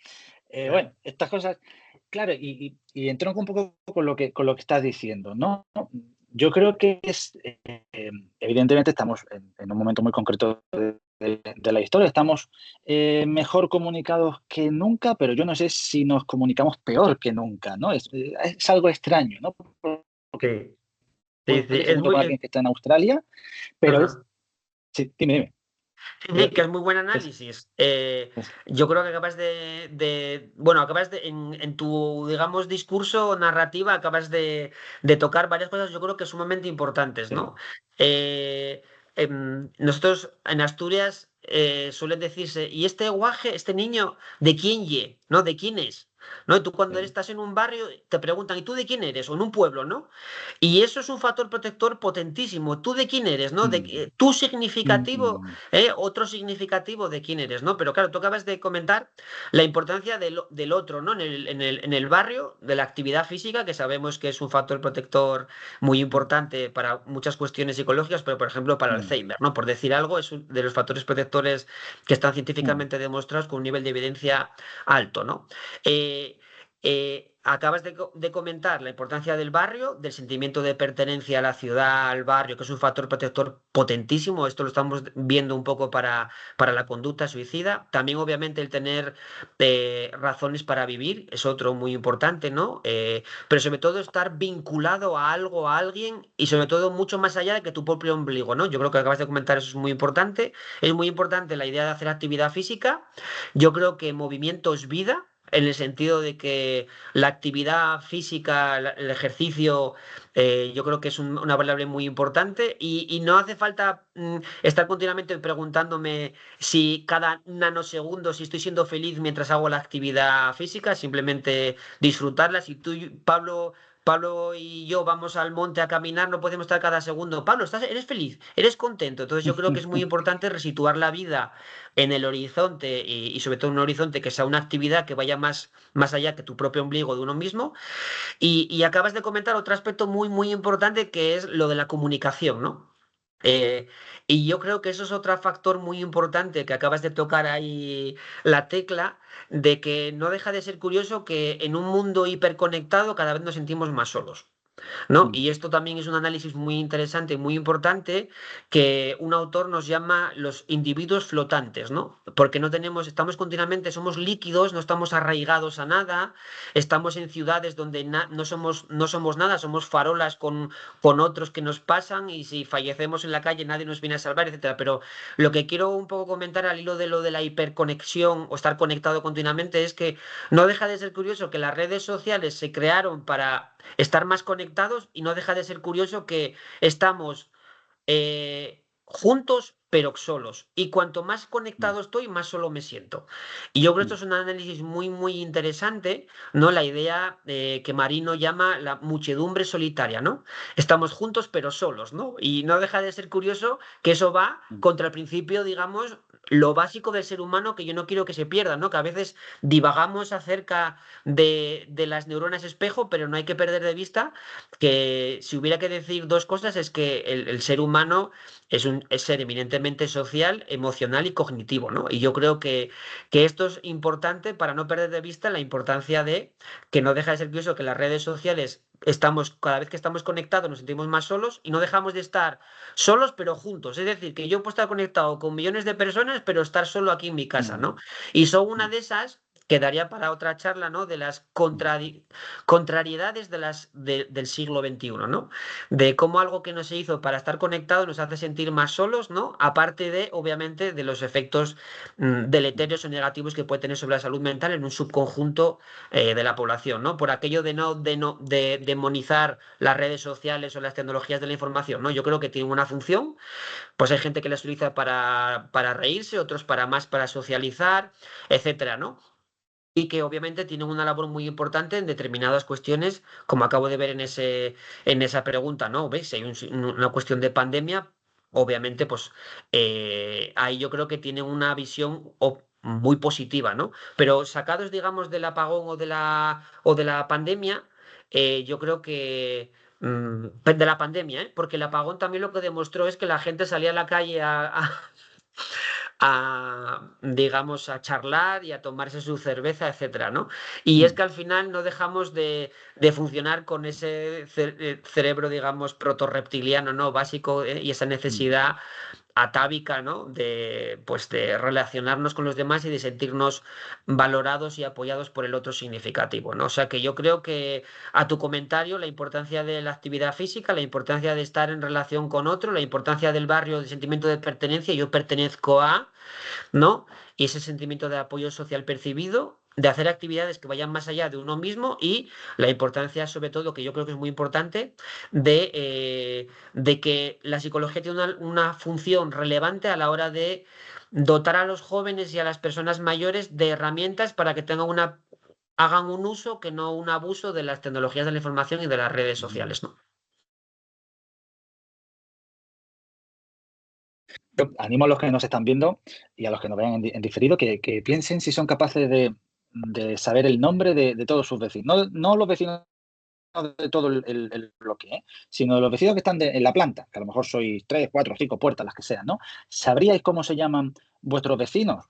[SPEAKER 1] Bueno, estas cosas, claro, y entronco un poco con lo que estás diciendo, ¿no? Yo creo que evidentemente estamos en un momento muy concreto de la historia, estamos mejor comunicados que nunca, pero yo no sé si nos comunicamos peor que nunca, ¿no? Es algo extraño, ¿no? Porque
[SPEAKER 2] Sí, sí, sí,
[SPEAKER 1] puedes ser
[SPEAKER 2] es
[SPEAKER 1] mucho
[SPEAKER 2] muy...
[SPEAKER 1] con alguien que está en Australia, pero
[SPEAKER 2] Ajá.
[SPEAKER 1] es... Sí, dime, dime.
[SPEAKER 2] Sí,
[SPEAKER 1] Digo,
[SPEAKER 2] sí, que es muy buen
[SPEAKER 1] es-
[SPEAKER 2] análisis.
[SPEAKER 1] es-
[SPEAKER 2] Yo creo que bueno, en tu, digamos, discurso o narrativa, acabas de tocar varias cosas, yo creo que sumamente importantes,
[SPEAKER 1] sí,
[SPEAKER 2] ¿no? Nosotros en Asturias suelen decirse, ¿y este guaje, este niño, de quién ye? ¿No? ¿De quién es? ¿No? Y tú cuando
[SPEAKER 1] sí.
[SPEAKER 2] estás en un barrio te preguntan, ¿y tú de quién eres? O en un pueblo, ¿no? Y eso es un factor protector potentísimo. ¿Tú de quién eres? ¿No?
[SPEAKER 1] Mm,
[SPEAKER 2] Tu significativo,
[SPEAKER 1] mm,
[SPEAKER 2] otro significativo de quién eres, ¿no? Pero claro, tú acabas de comentar la importancia del otro, ¿no? En el barrio, de la actividad física, que sabemos que es un factor protector muy importante para muchas cuestiones psicológicas, pero por ejemplo para
[SPEAKER 1] mm,
[SPEAKER 2] Alzheimer, ¿no? Por decir algo, es uno de los factores protectores que están
[SPEAKER 1] mm.
[SPEAKER 2] científicamente demostrados con un nivel de evidencia alto, ¿no? Acabas de comentar la importancia del barrio, del sentimiento de pertenencia a la ciudad, al barrio, que es un factor protector potentísimo. Esto lo estamos viendo un poco para la conducta suicida. También, obviamente, el tener razones para vivir es otro muy importante, ¿no? Pero sobre todo estar vinculado a algo, a alguien y sobre todo mucho más allá de que tu propio ombligo, ¿no? Yo creo que acabas de comentar eso es muy importante. Es muy importante la idea de hacer actividad física. Yo creo que movimiento es vida. En el sentido de que la actividad física, el ejercicio, yo creo que es una variable muy importante y no hace falta estar continuamente preguntándome si cada nanosegundo, si estoy siendo feliz mientras hago la actividad física, simplemente disfrutarla. Si tú, Pablo y yo vamos al monte a caminar, no podemos estar cada segundo. Pablo, eres feliz, eres contento. Entonces yo creo que es muy importante resituar la vida en el horizonte y sobre todo en un horizonte que sea una actividad que vaya más allá que tu propio ombligo de uno mismo. Y acabas de comentar otro aspecto muy, muy importante que es lo de la comunicación, ¿no? Eh, y yo creo que eso es otro factor muy importante que acabas de tocar ahí la tecla de que no deja de ser curioso que en un mundo hiperconectado cada vez nos sentimos más solos. ¿no? Y esto también es un análisis muy interesante y muy importante que un autor nos llama los individuos flotantes, ¿no? Porque no tenemos, estamos continuamente, somos líquidos, no estamos arraigados a nada, estamos en ciudades donde no somos nada, somos farolas con otros que nos pasan y si fallecemos en la calle nadie nos viene a salvar, etcétera. Pero lo que quiero un poco comentar al hilo de lo de la hiperconexión o estar conectado continuamente es que no deja de ser curioso que las redes sociales se crearon para estar más conectados y no deja de ser curioso que estamos juntos pero solos. Y cuanto más conectado estoy, más solo me siento. Y yo creo que esto es un análisis muy, muy interesante, ¿no? La idea que Marino llama la muchedumbre solitaria, ¿no? Estamos juntos pero solos, ¿no? Y no deja de ser curioso que eso va contra el principio, digamos, lo básico del ser humano que yo no quiero que se pierda, ¿no? Que a veces divagamos acerca de las neuronas espejo, pero no hay que perder de vista que si hubiera que decir dos cosas es que el ser humano es ser eminentemente social, emocional y cognitivo, ¿no? Y yo creo que esto es importante para no perder de vista la importancia de que no deja de ser curioso que las redes sociales cada vez que estamos conectados nos sentimos más solos y no dejamos de estar solos pero juntos. Es decir, que yo puedo estar conectado con millones de personas pero estar solo aquí en mi casa, ¿no? Y son una de esas que daría para otra charla, ¿no? De las contrariedades del siglo XXI, ¿no? De cómo algo que no se hizo para estar conectado nos hace sentir más solos, ¿no? Aparte de, obviamente, de los efectos deleterios o negativos que puede tener sobre la salud mental en un subconjunto de la población, ¿no? Por aquello de demonizar las redes sociales o las tecnologías de la información, ¿no? Yo creo que tienen una función, pues hay gente que las utiliza para reírse, otros para socializar, etcétera, ¿no? Y que obviamente tienen una labor muy importante en determinadas cuestiones, como acabo de ver en esa pregunta, ¿no? ¿Veis? Si hay una cuestión de pandemia, obviamente, pues ahí yo creo que tienen una visión muy positiva, ¿no? Pero sacados, digamos, del apagón o de la pandemia, yo creo que de la pandemia, ¿eh? Porque el apagón también lo que demostró es que la gente salía a la calle digamos, a charlar y a tomarse su cerveza, etcétera, ¿no? Y es que al final no dejamos de funcionar con ese cerebro, digamos, protorreptiliano, ¿no? Básico, y esa necesidad atávica, ¿no? Pues de relacionarnos con los demás y de sentirnos valorados y apoyados por el otro significativo, ¿no? O sea que yo creo que a tu comentario, la importancia de la actividad física, la importancia de estar en relación con otro, la importancia del barrio, del sentimiento de pertenencia, yo pertenezco a, ¿no? Y ese sentimiento de apoyo social percibido, de hacer actividades que vayan más allá de uno mismo y la importancia, sobre todo, que yo creo que es muy importante, de que la psicología tiene una función relevante a la hora de dotar a los jóvenes y a las personas mayores de herramientas para que hagan un uso que no un abuso de las tecnologías de la información y de las redes sociales, ¿no?
[SPEAKER 1] Yo animo a los que nos están viendo y a los que nos vean en diferido que piensen si son capaces de saber el nombre de todos sus vecinos. No los vecinos de todo el bloque, sino de los vecinos que están en la planta, que a lo mejor sois 3, 4, 5 puertas, las que sean, ¿no? ¿Sabríais cómo se llaman vuestros vecinos?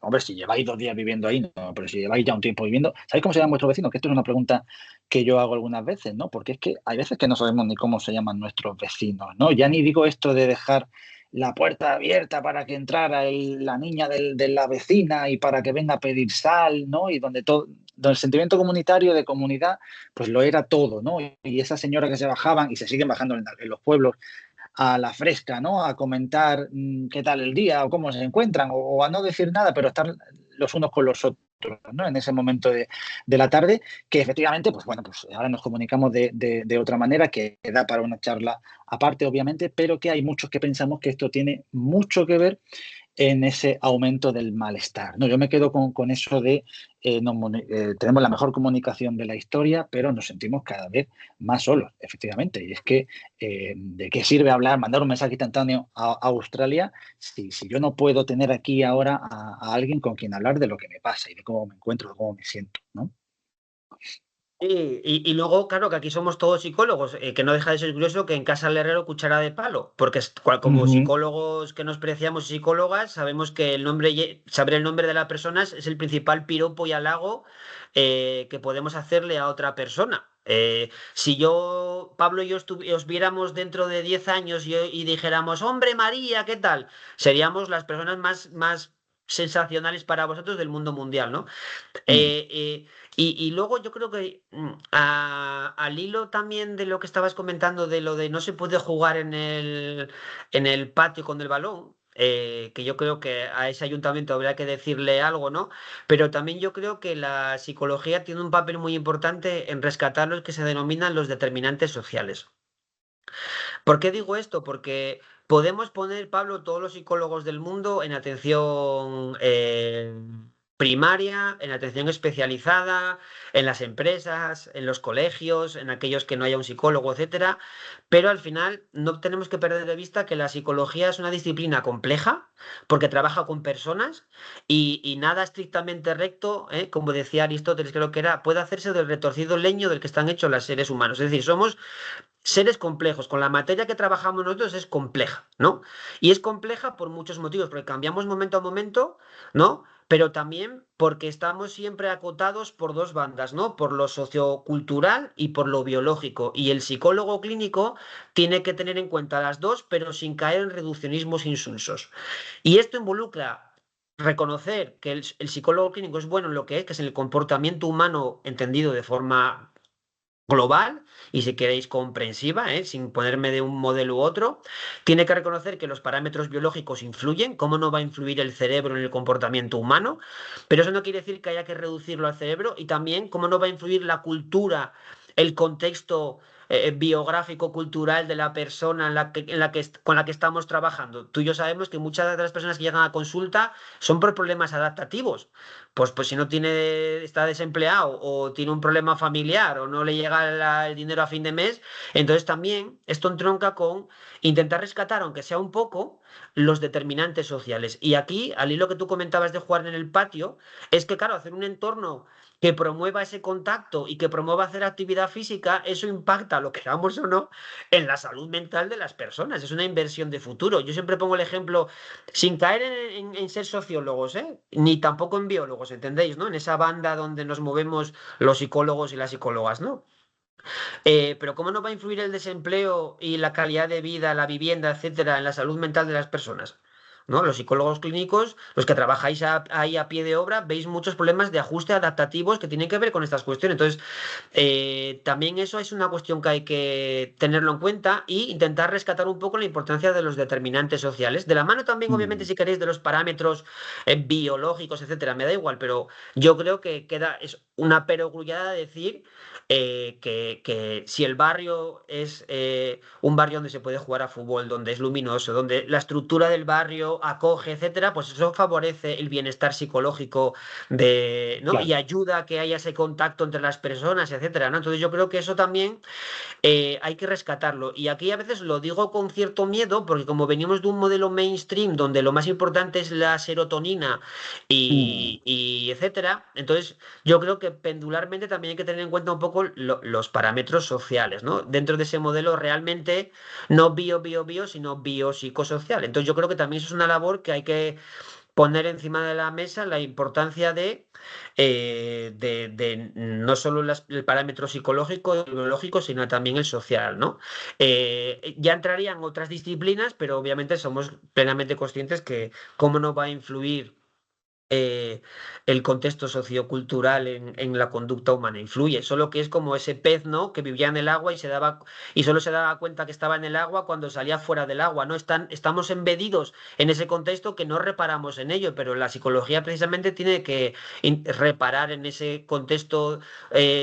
[SPEAKER 1] Hombre, si lleváis 2 días viviendo ahí, no, pero si lleváis ya un tiempo viviendo, ¿sabéis cómo se llaman vuestros vecinos? Que esto es una pregunta que yo hago algunas veces, ¿no? Porque es que hay veces que no sabemos ni cómo se llaman nuestros vecinos, ¿no? Ya ni digo esto de dejar la puerta abierta para que entrara la niña de la vecina y para que venga a pedir sal, ¿no? Y donde el sentimiento comunitario de comunidad, pues lo era todo, ¿no? Y esa señora que se bajaban y se siguen bajando en los pueblos a la fresca, ¿no? A comentar qué tal el día o cómo se encuentran o a no decir nada, pero estar los unos con los otros, ¿no? En ese momento de la tarde, que efectivamente, pues bueno, pues ahora nos comunicamos de otra manera, que da para una charla aparte, obviamente, pero que hay muchos que pensamos que esto tiene mucho que ver en ese aumento del malestar, ¿no? Yo me quedo con eso de tenemos la mejor comunicación de la historia, pero nos sentimos cada vez más solos, efectivamente. Y es que, ¿de qué sirve hablar, mandar un mensaje instantáneo a Australia si yo no puedo tener aquí ahora a alguien con quien hablar de lo que me pasa y de cómo me encuentro, de cómo me siento, ¿no?
[SPEAKER 2] Y luego, claro, que aquí somos todos psicólogos, que no deja de ser curioso que en casa del herrero cuchara de palo, porque como
[SPEAKER 1] Ujú.
[SPEAKER 2] psicólogos que nos preciamos y psicólogas, sabemos que saber el nombre de la persona es el principal piropo y halago que podemos hacerle a otra persona. Si yo, Pablo y yo os viéramos dentro de 10 años y dijéramos, hombre María, ¿qué tal? Seríamos las personas más sensacionales para vosotros del mundo mundial, ¿no? Y luego yo creo que al hilo también de lo que estabas comentando, de lo de no se puede jugar en el patio con el balón, que yo creo que a ese ayuntamiento habría que decirle algo, ¿no? Pero también yo creo que la psicología tiene un papel muy importante en rescatar los que se denominan los determinantes sociales. ¿Por qué digo esto? Porque podemos poner, Pablo, todos los psicólogos del mundo en atención primaria, en atención especializada, en las empresas, en los colegios, en aquellos que no haya un psicólogo, etcétera. Pero al final no tenemos que perder de vista que la psicología es una disciplina compleja porque trabaja con personas y nada estrictamente recto, como decía Aristóteles, creo que era, puede hacerse del retorcido leño del que están hechos los seres humanos. Es decir, somos seres complejos, con la materia que trabajamos nosotros es compleja, ¿no? Y es compleja por muchos motivos, porque cambiamos momento a momento, ¿no? Pero también porque estamos siempre acotados por dos bandas, ¿no? Por lo sociocultural y por lo biológico. Y el psicólogo clínico tiene que tener en cuenta las dos, pero sin caer en reduccionismos insulsos. Y esto involucra reconocer que el psicólogo clínico es bueno en lo que es en el comportamiento humano entendido de forma global y si queréis comprensiva, sin ponerme de un modelo u otro, tiene que reconocer que los parámetros biológicos influyen, cómo no va a influir el cerebro en el comportamiento humano, pero eso no quiere decir que haya que reducirlo al cerebro y también cómo no va a influir la cultura, el contexto biográfico, cultural de la persona con la que estamos trabajando. Tú y yo sabemos que muchas de las personas que llegan a consulta son por problemas adaptativos. Pues si no está desempleado o tiene un problema familiar o no le llega el dinero a fin de mes, entonces también esto entronca con intentar rescatar, aunque sea un poco, los determinantes sociales. Y aquí, al hilo que tú comentabas de jugar en el patio, es que, claro, hacer un entorno que promueva ese contacto y que promueva hacer actividad física, eso impacta, lo queramos o no, en la salud mental de las personas. Es una inversión de futuro. Yo siempre pongo el ejemplo sin caer en ser sociólogos, ni tampoco en biólogos, ¿entendéis? ¿No? En esa banda donde nos movemos los psicólogos y las psicólogas, ¿no? Pero ¿cómo no va a influir el desempleo y la calidad de vida, la vivienda, etcétera, en la salud mental de las personas? ¿No? Los psicólogos clínicos, los que trabajáis ahí a pie de obra, veis muchos problemas de ajuste adaptativos que tienen que ver con estas cuestiones. Entonces, también eso es una cuestión que hay que tenerlo en cuenta e intentar rescatar un poco la importancia de los determinantes sociales. De la mano también, obviamente, si queréis, de los parámetros biológicos, etcétera, me da igual, pero yo creo que es una perogrullada decir que si el barrio es un barrio donde se puede jugar a fútbol, donde es luminoso, donde la estructura del barrio acoge, etcétera, pues eso favorece el bienestar psicológico ¿no? Y
[SPEAKER 1] Claro.
[SPEAKER 2] ayuda a que haya ese contacto entre las personas, etcétera, ¿no? Entonces yo creo que eso también hay que rescatarlo. Y aquí a veces lo digo con cierto miedo, porque como venimos de un modelo mainstream donde lo más importante es la serotonina y etcétera, entonces yo creo que pendularmente también hay que tener en cuenta un poco los parámetros sociales, ¿no? Dentro de ese modelo realmente no bio, sino biopsicosocial. Entonces yo creo que también eso es una labor que hay que poner encima de la mesa la importancia de no solo el parámetro psicológico y biológico, sino también el social, ¿no? Ya entrarían otras disciplinas, pero obviamente somos plenamente conscientes que cómo no va a influir eh, el contexto sociocultural en la conducta humana influye, solo que es como ese pez, ¿no? Que vivía en el agua y solo se daba cuenta que estaba en el agua cuando salía fuera del agua, ¿no? Estamos embedidos en ese contexto que no reparamos en ello, pero la psicología precisamente tiene que reparar en ese contexto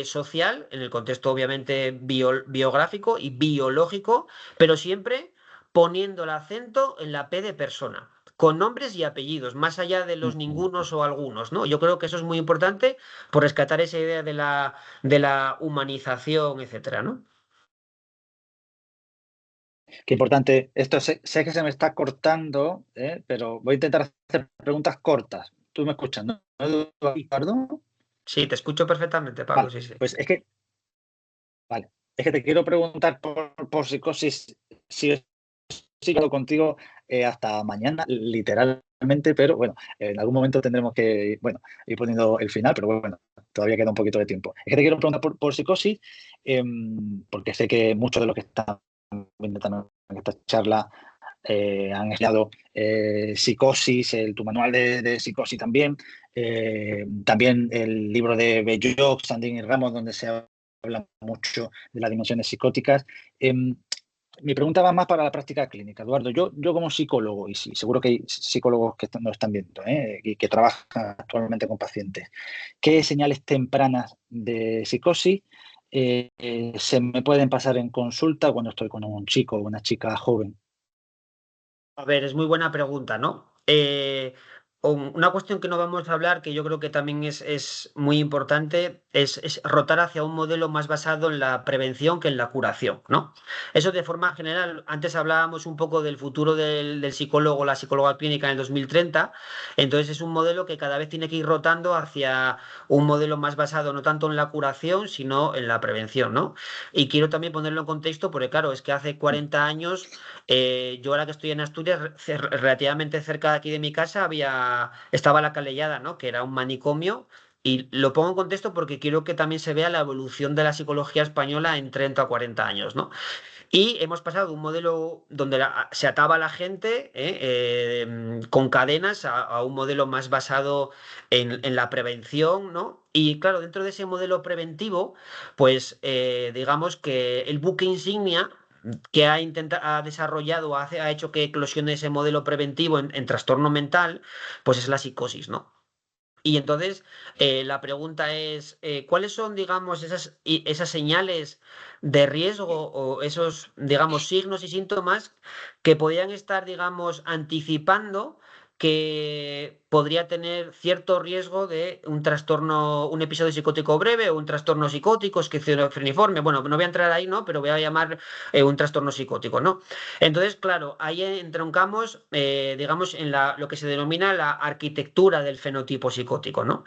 [SPEAKER 2] social, en el contexto obviamente biográfico y biológico, pero siempre poniendo el acento en la P de persona con nombres y apellidos, más allá de los ningunos o algunos, ¿no? Yo creo que eso es muy importante por rescatar esa idea de la humanización, etcétera, ¿no?
[SPEAKER 1] Qué importante. Esto sé que se me está cortando, pero voy a intentar hacer preguntas cortas. ¿Tú me escuchas, no,
[SPEAKER 2] Sí,
[SPEAKER 1] Eduardo?
[SPEAKER 2] sí, te escucho perfectamente, Pablo,
[SPEAKER 1] Vale,
[SPEAKER 2] sí, sí.
[SPEAKER 1] pues vale, es que te quiero preguntar por psicosis, si he sido contigo hasta mañana, literalmente, pero bueno, en algún momento tendremos que, bueno, ir poniendo el final, pero bueno, todavía queda un poquito de tiempo. Es que te quiero preguntar por psicosis, porque sé que muchos de los que están viendo también en esta charla han estudiado psicosis, tu manual de psicosis también, también el libro de Belloc, Sandin y Ramos, donde se habla mucho de las dimensiones psicóticas. Mi pregunta va más para la práctica clínica, Eduardo. Yo como psicólogo, y sí, seguro que hay psicólogos que nos están viendo y que trabajan actualmente con pacientes, ¿qué señales tempranas de psicosis se me pueden pasar en consulta cuando estoy con un chico o una chica joven?
[SPEAKER 2] A ver, es muy buena pregunta, ¿no? Una cuestión que no vamos a hablar, que yo creo que también es muy importante, es rotar hacia un modelo más basado en la prevención que en la curación, ¿no? Eso de forma general, antes hablábamos un poco del futuro del psicólogo, la psicóloga clínica en el 2030, entonces es un modelo que cada vez tiene que ir rotando hacia un modelo más basado no tanto en la curación, sino en la prevención, ¿no? Y quiero también ponerlo en contexto porque, claro, es que hace 40 años yo ahora que estoy en Asturias, relativamente cerca de aquí de mi casa, estaba la Calellada, ¿no? Que era un manicomio. Y lo pongo en contexto porque quiero que también se vea la evolución de la psicología española en 30 o 40 años, ¿no? Y hemos pasado de un modelo donde se ataba a la gente con cadenas a un modelo más basado en la prevención, ¿no? Y claro, dentro de ese modelo preventivo, pues digamos que el buque insignia que ha desarrollado, ha hecho que eclosione ese modelo preventivo en trastorno mental, pues es la psicosis, ¿no? Y entonces la pregunta es, ¿cuáles son, digamos, esas señales de riesgo o esos, digamos, signos y síntomas que podrían estar, digamos, anticipando que podría tener cierto riesgo de un trastorno, un episodio psicótico breve o un trastorno psicótico, esquizofreniforme? Bueno, no voy a entrar ahí, ¿no? Pero voy a llamar un trastorno psicótico, ¿no? Entonces, claro, ahí entroncamos, digamos, en lo que se denomina la arquitectura del fenotipo psicótico, ¿no?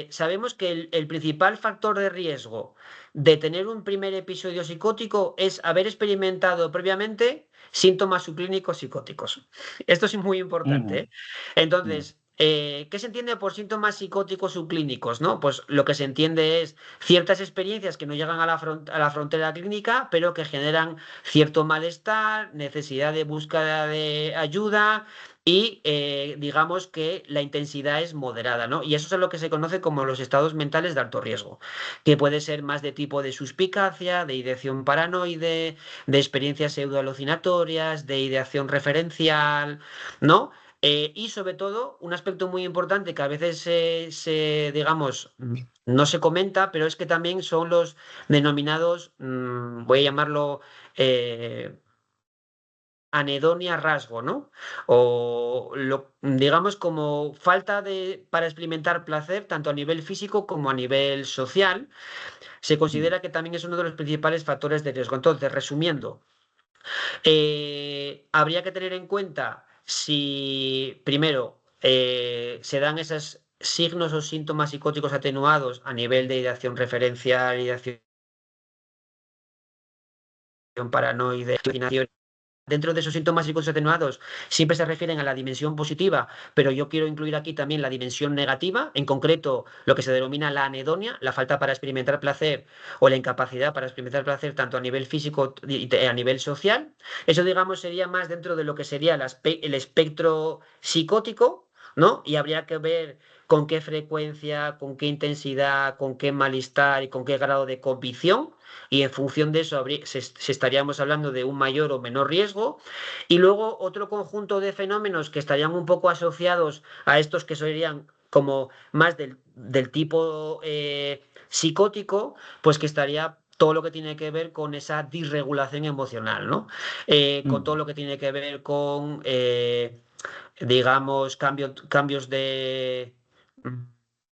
[SPEAKER 2] Sabemos que el principal factor de riesgo de tener un primer episodio psicótico es haber experimentado previamente síntomas subclínicos psicóticos. Esto es muy importante,
[SPEAKER 1] Ujú,
[SPEAKER 2] ¿eh?
[SPEAKER 1] ujú,
[SPEAKER 2] Entonces, ¿qué se entiende por síntomas psicóticos subclínicos, no? Pues lo que se entiende es ciertas experiencias que no llegan a la frontera clínica, pero que generan cierto malestar, necesidad de búsqueda de ayuda y digamos que la intensidad es moderada, ¿no? Y eso es lo que se conoce como los estados mentales de alto riesgo, que puede ser más de tipo de suspicacia, de ideación paranoide, de experiencias pseudoalucinatorias, de ideación referencial, ¿no? Y sobre todo, un aspecto muy importante que a veces digamos, no se comenta, pero es que también son los denominados, voy a llamarlo, anedonia rasgo, ¿no? Digamos como falta para experimentar placer tanto a nivel físico como a nivel social, se
[SPEAKER 1] ujú.
[SPEAKER 2] considera que también es uno de los principales factores de riesgo. Entonces, resumiendo, habría que tener en cuenta si primero se dan esos signos o síntomas psicóticos atenuados a nivel de ideación referencial, ideación paranoide, alucinación. Dentro de esos síntomas psicóticos atenuados siempre se refieren a la dimensión positiva, pero yo quiero incluir aquí también la dimensión negativa, en concreto lo que se denomina la anedonia, la falta para experimentar placer o la incapacidad para experimentar placer tanto a nivel físico y a nivel social. Eso, digamos, sería más dentro de lo que sería el espectro psicótico, ¿no? Y habría que ver con qué frecuencia, con qué intensidad, con qué malestar y con qué grado de convicción y en función de eso se estaríamos hablando de un mayor o menor riesgo. Y luego otro conjunto de fenómenos que estarían un poco asociados a estos que serían como más del tipo psicótico, pues que estaría todo lo que tiene que ver con esa disregulación emocional, ¿no? Con todo
[SPEAKER 1] Mm,
[SPEAKER 2] lo que tiene que ver con, digamos, cambios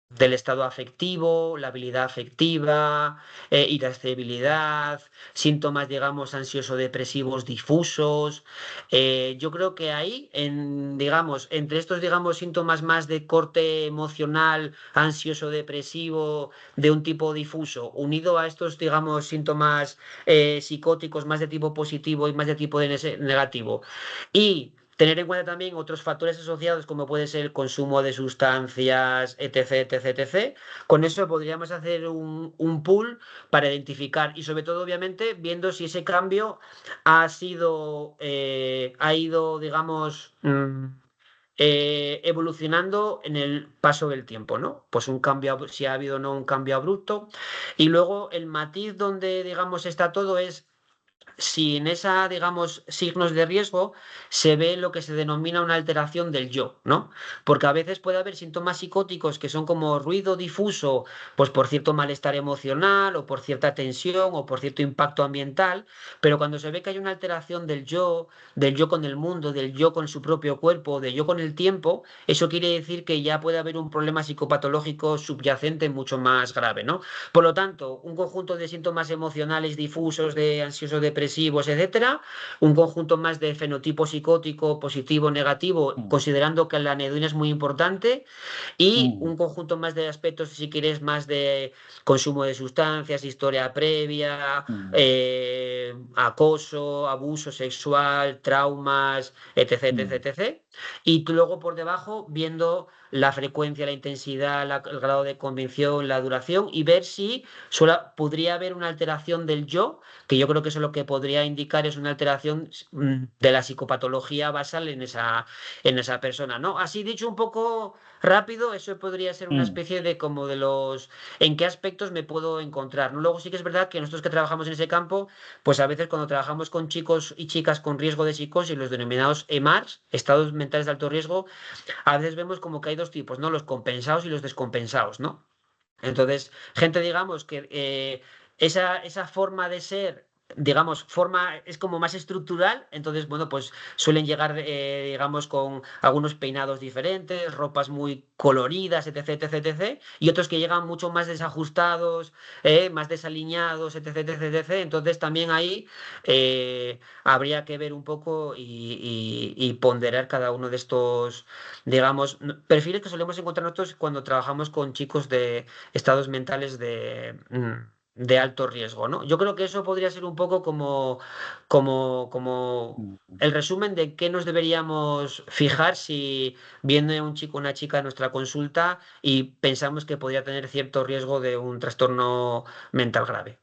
[SPEAKER 2] del estado afectivo, la habilidad afectiva, irascibilidad, síntomas, digamos, ansioso-depresivos difusos. Yo creo que ahí, digamos, entre estos, digamos, síntomas más de corte emocional, ansioso-depresivo, de un tipo difuso, unido a estos, digamos, síntomas psicóticos más de tipo positivo y más de tipo negativo, y tener en cuenta también otros factores asociados como puede ser el consumo de sustancias, etc, etc, etc. Con eso podríamos hacer un pool para identificar y sobre todo, obviamente, viendo si ese cambio ha ido, digamos, evolucionando en el paso del tiempo, ¿no? Pues un cambio, si ha habido o no un cambio abrupto. Y luego el matiz donde, digamos, está todo es si en esa, digamos, signos de riesgo se ve lo que se denomina una alteración del yo, ¿no? Porque a veces puede haber síntomas psicóticos que son como ruido difuso, pues por cierto malestar emocional o por cierta tensión o por cierto impacto ambiental, pero cuando se ve que hay una alteración del yo con el mundo, del yo con su propio cuerpo, del yo con el tiempo, eso quiere decir que ya puede haber un problema psicopatológico subyacente mucho más grave, ¿no? Por lo tanto, un conjunto de síntomas emocionales difusos, de ansiosos depresivos, etcétera, un conjunto más de fenotipo psicótico positivo, negativo, considerando que la anedonia es muy importante, y un conjunto más de aspectos, si quieres, más de consumo de sustancias, historia previa, acoso, abuso sexual, traumas, etc, etc, etc. Y luego por debajo viendo la frecuencia, la intensidad, el grado de convicción, la duración y ver si podría haber una alteración del yo, que yo creo que eso lo que podría indicar es una alteración de la psicopatología basal en esa persona, ¿no? Así dicho un poco rápido, eso podría ser una especie de como de los en qué aspectos me puedo encontrar, ¿no? Luego sí que es verdad que nosotros que trabajamos en ese campo, pues a veces cuando trabajamos con chicos y chicas con riesgo de psicosis, los denominados EMARS, estados mentales de alto riesgo, a veces vemos como que hay dos tipos, ¿no? Los compensados y los descompensados, ¿no? Entonces, gente, digamos, que esa forma de ser, digamos, forma es como más estructural, entonces, bueno, pues suelen llegar, digamos, con algunos peinados diferentes, ropas muy coloridas, etc, etc, etc, y otros que llegan mucho más desajustados, más desaliñados, etc, etc, etc. Entonces, también ahí habría que ver un poco y ponderar cada uno de estos, digamos, perfiles que solemos encontrar nosotros cuando trabajamos con chicos de estados mentales de alto riesgo, ¿no? Yo creo que eso podría ser un poco como el resumen de qué nos deberíamos fijar si viene un chico o una chica a nuestra consulta y pensamos que podría tener cierto riesgo de un trastorno mental grave.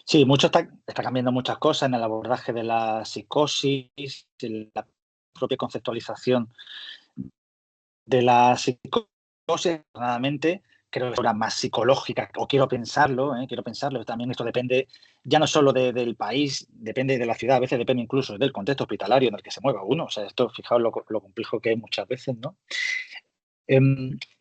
[SPEAKER 1] Sí, está cambiando muchas cosas en el abordaje de la psicosis, en la propia conceptualización de la psicosis, afortunadamente, creo que es ahora más psicológica, o quiero pensarlo, también esto depende ya no solo del país, depende de la ciudad, a veces depende incluso del contexto hospitalario en el que se mueva uno, o sea, esto, fijaos lo complejo que es muchas veces, ¿no?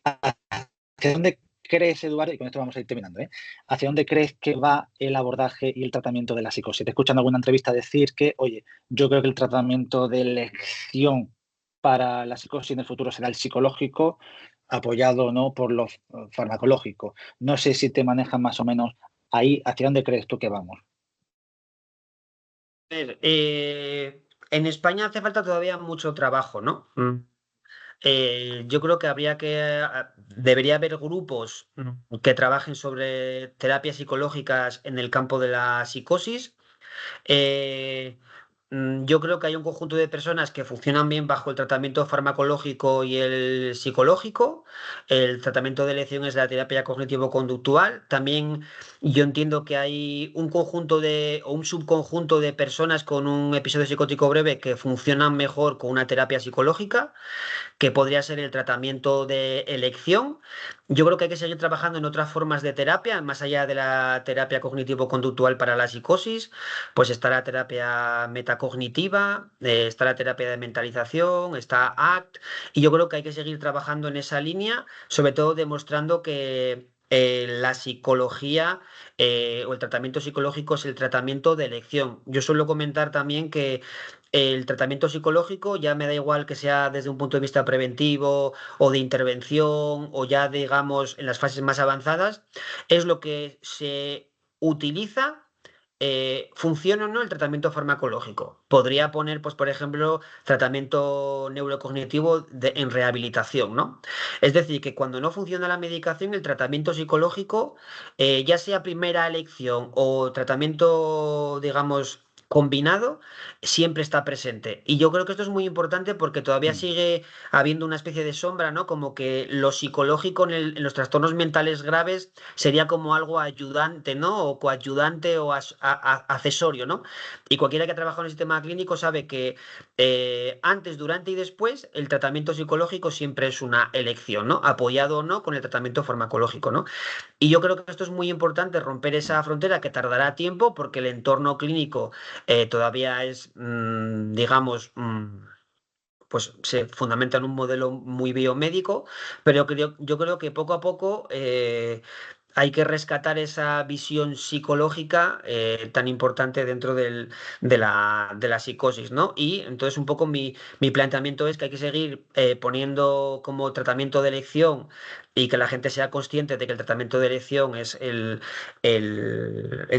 [SPEAKER 1] ¿Hacia dónde crees, Eduardo, y con esto vamos a ir terminando, hacia dónde crees que va el abordaje y el tratamiento de la psicosis? Te escuchando alguna entrevista decir que, oye, yo creo que el tratamiento de elección para la psicosis en el futuro será el psicológico, apoyado no por lo farmacológico. No sé si te manejas más o menos ahí, ¿hacia dónde crees tú que vamos?
[SPEAKER 2] A ver, en España hace falta todavía mucho trabajo, ¿no? Yo creo que debería haber grupos que trabajen sobre terapias psicológicas en el campo de la psicosis. Eh, yo creo que hay un conjunto de personas que funcionan bien bajo el tratamiento farmacológico y el psicológico. El tratamiento de elección es la terapia cognitivo-conductual. También yo entiendo que hay un conjunto o un subconjunto de personas con un episodio psicótico breve que funcionan mejor con una terapia psicológica, que podría ser el tratamiento de elección. Yo creo que hay que seguir trabajando en otras formas de terapia, más allá de la terapia cognitivo-conductual para la psicosis, pues está la terapia metacognitiva, está la terapia de mentalización, está ACT, y yo creo que hay que seguir trabajando en esa línea, sobre todo demostrando que la psicología o el tratamiento psicológico es el tratamiento de elección. Yo suelo comentar también que el tratamiento psicológico ya me da igual que sea desde un punto de vista preventivo o de intervención o ya digamos en las fases más avanzadas, es lo que se utiliza. ¿Funciona o no el tratamiento farmacológico? Podría poner, pues, por ejemplo, tratamiento neurocognitivo en rehabilitación, ¿no? Es decir, que cuando no funciona la medicación, el tratamiento psicológico, ya sea primera elección o tratamiento, digamos, combinado siempre está presente. Y yo creo que esto es muy importante porque todavía
[SPEAKER 1] mm,
[SPEAKER 2] sigue habiendo una especie de sombra, ¿no? Como que lo psicológico en los trastornos mentales graves sería como algo ayudante, ¿no? O coayudante o accesorio, ¿no? Y cualquiera que ha trabajado en el sistema clínico sabe que antes, durante y después el tratamiento psicológico siempre es una elección, ¿no? Apoyado o no con el tratamiento farmacológico, ¿no? Y yo creo que esto es muy importante, romper esa frontera que tardará tiempo porque el entorno clínico todavía es, digamos, pues se fundamenta en un modelo muy biomédico, pero yo creo que poco a poco hay que rescatar esa visión psicológica tan importante dentro de la psicosis, ¿no? Y entonces un poco mi planteamiento es que hay que seguir poniendo como tratamiento de elección y que la gente sea consciente de que el tratamiento de elección es el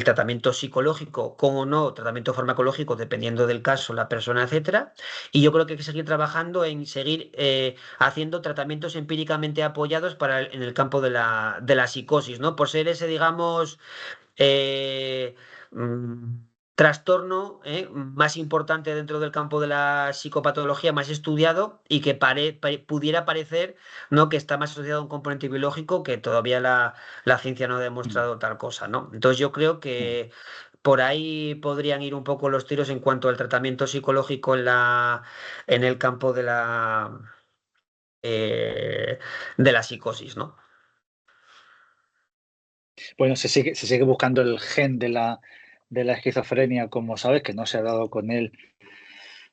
[SPEAKER 2] tratamiento psicológico, con o no tratamiento farmacológico, dependiendo del caso, la persona, etcétera. Y yo creo que hay que seguir trabajando en seguir haciendo tratamientos empíricamente apoyados en el campo de la psicosis, ¿no? Por ser ese, digamos, eh, mm, trastorno más importante dentro del campo de la psicopatología, más estudiado y que pudiera parecer, ¿no? Que está más asociado a un componente biológico que todavía la ciencia no ha
[SPEAKER 1] mm,
[SPEAKER 2] demostrado tal cosa, ¿no? Entonces yo creo
[SPEAKER 1] mm.
[SPEAKER 2] que por ahí podrían ir un poco los tiros en cuanto al tratamiento psicológico en el campo de la psicosis, ¿no?
[SPEAKER 1] Bueno, se sigue buscando el gen de la esquizofrenia, como sabes, que no se ha dado con él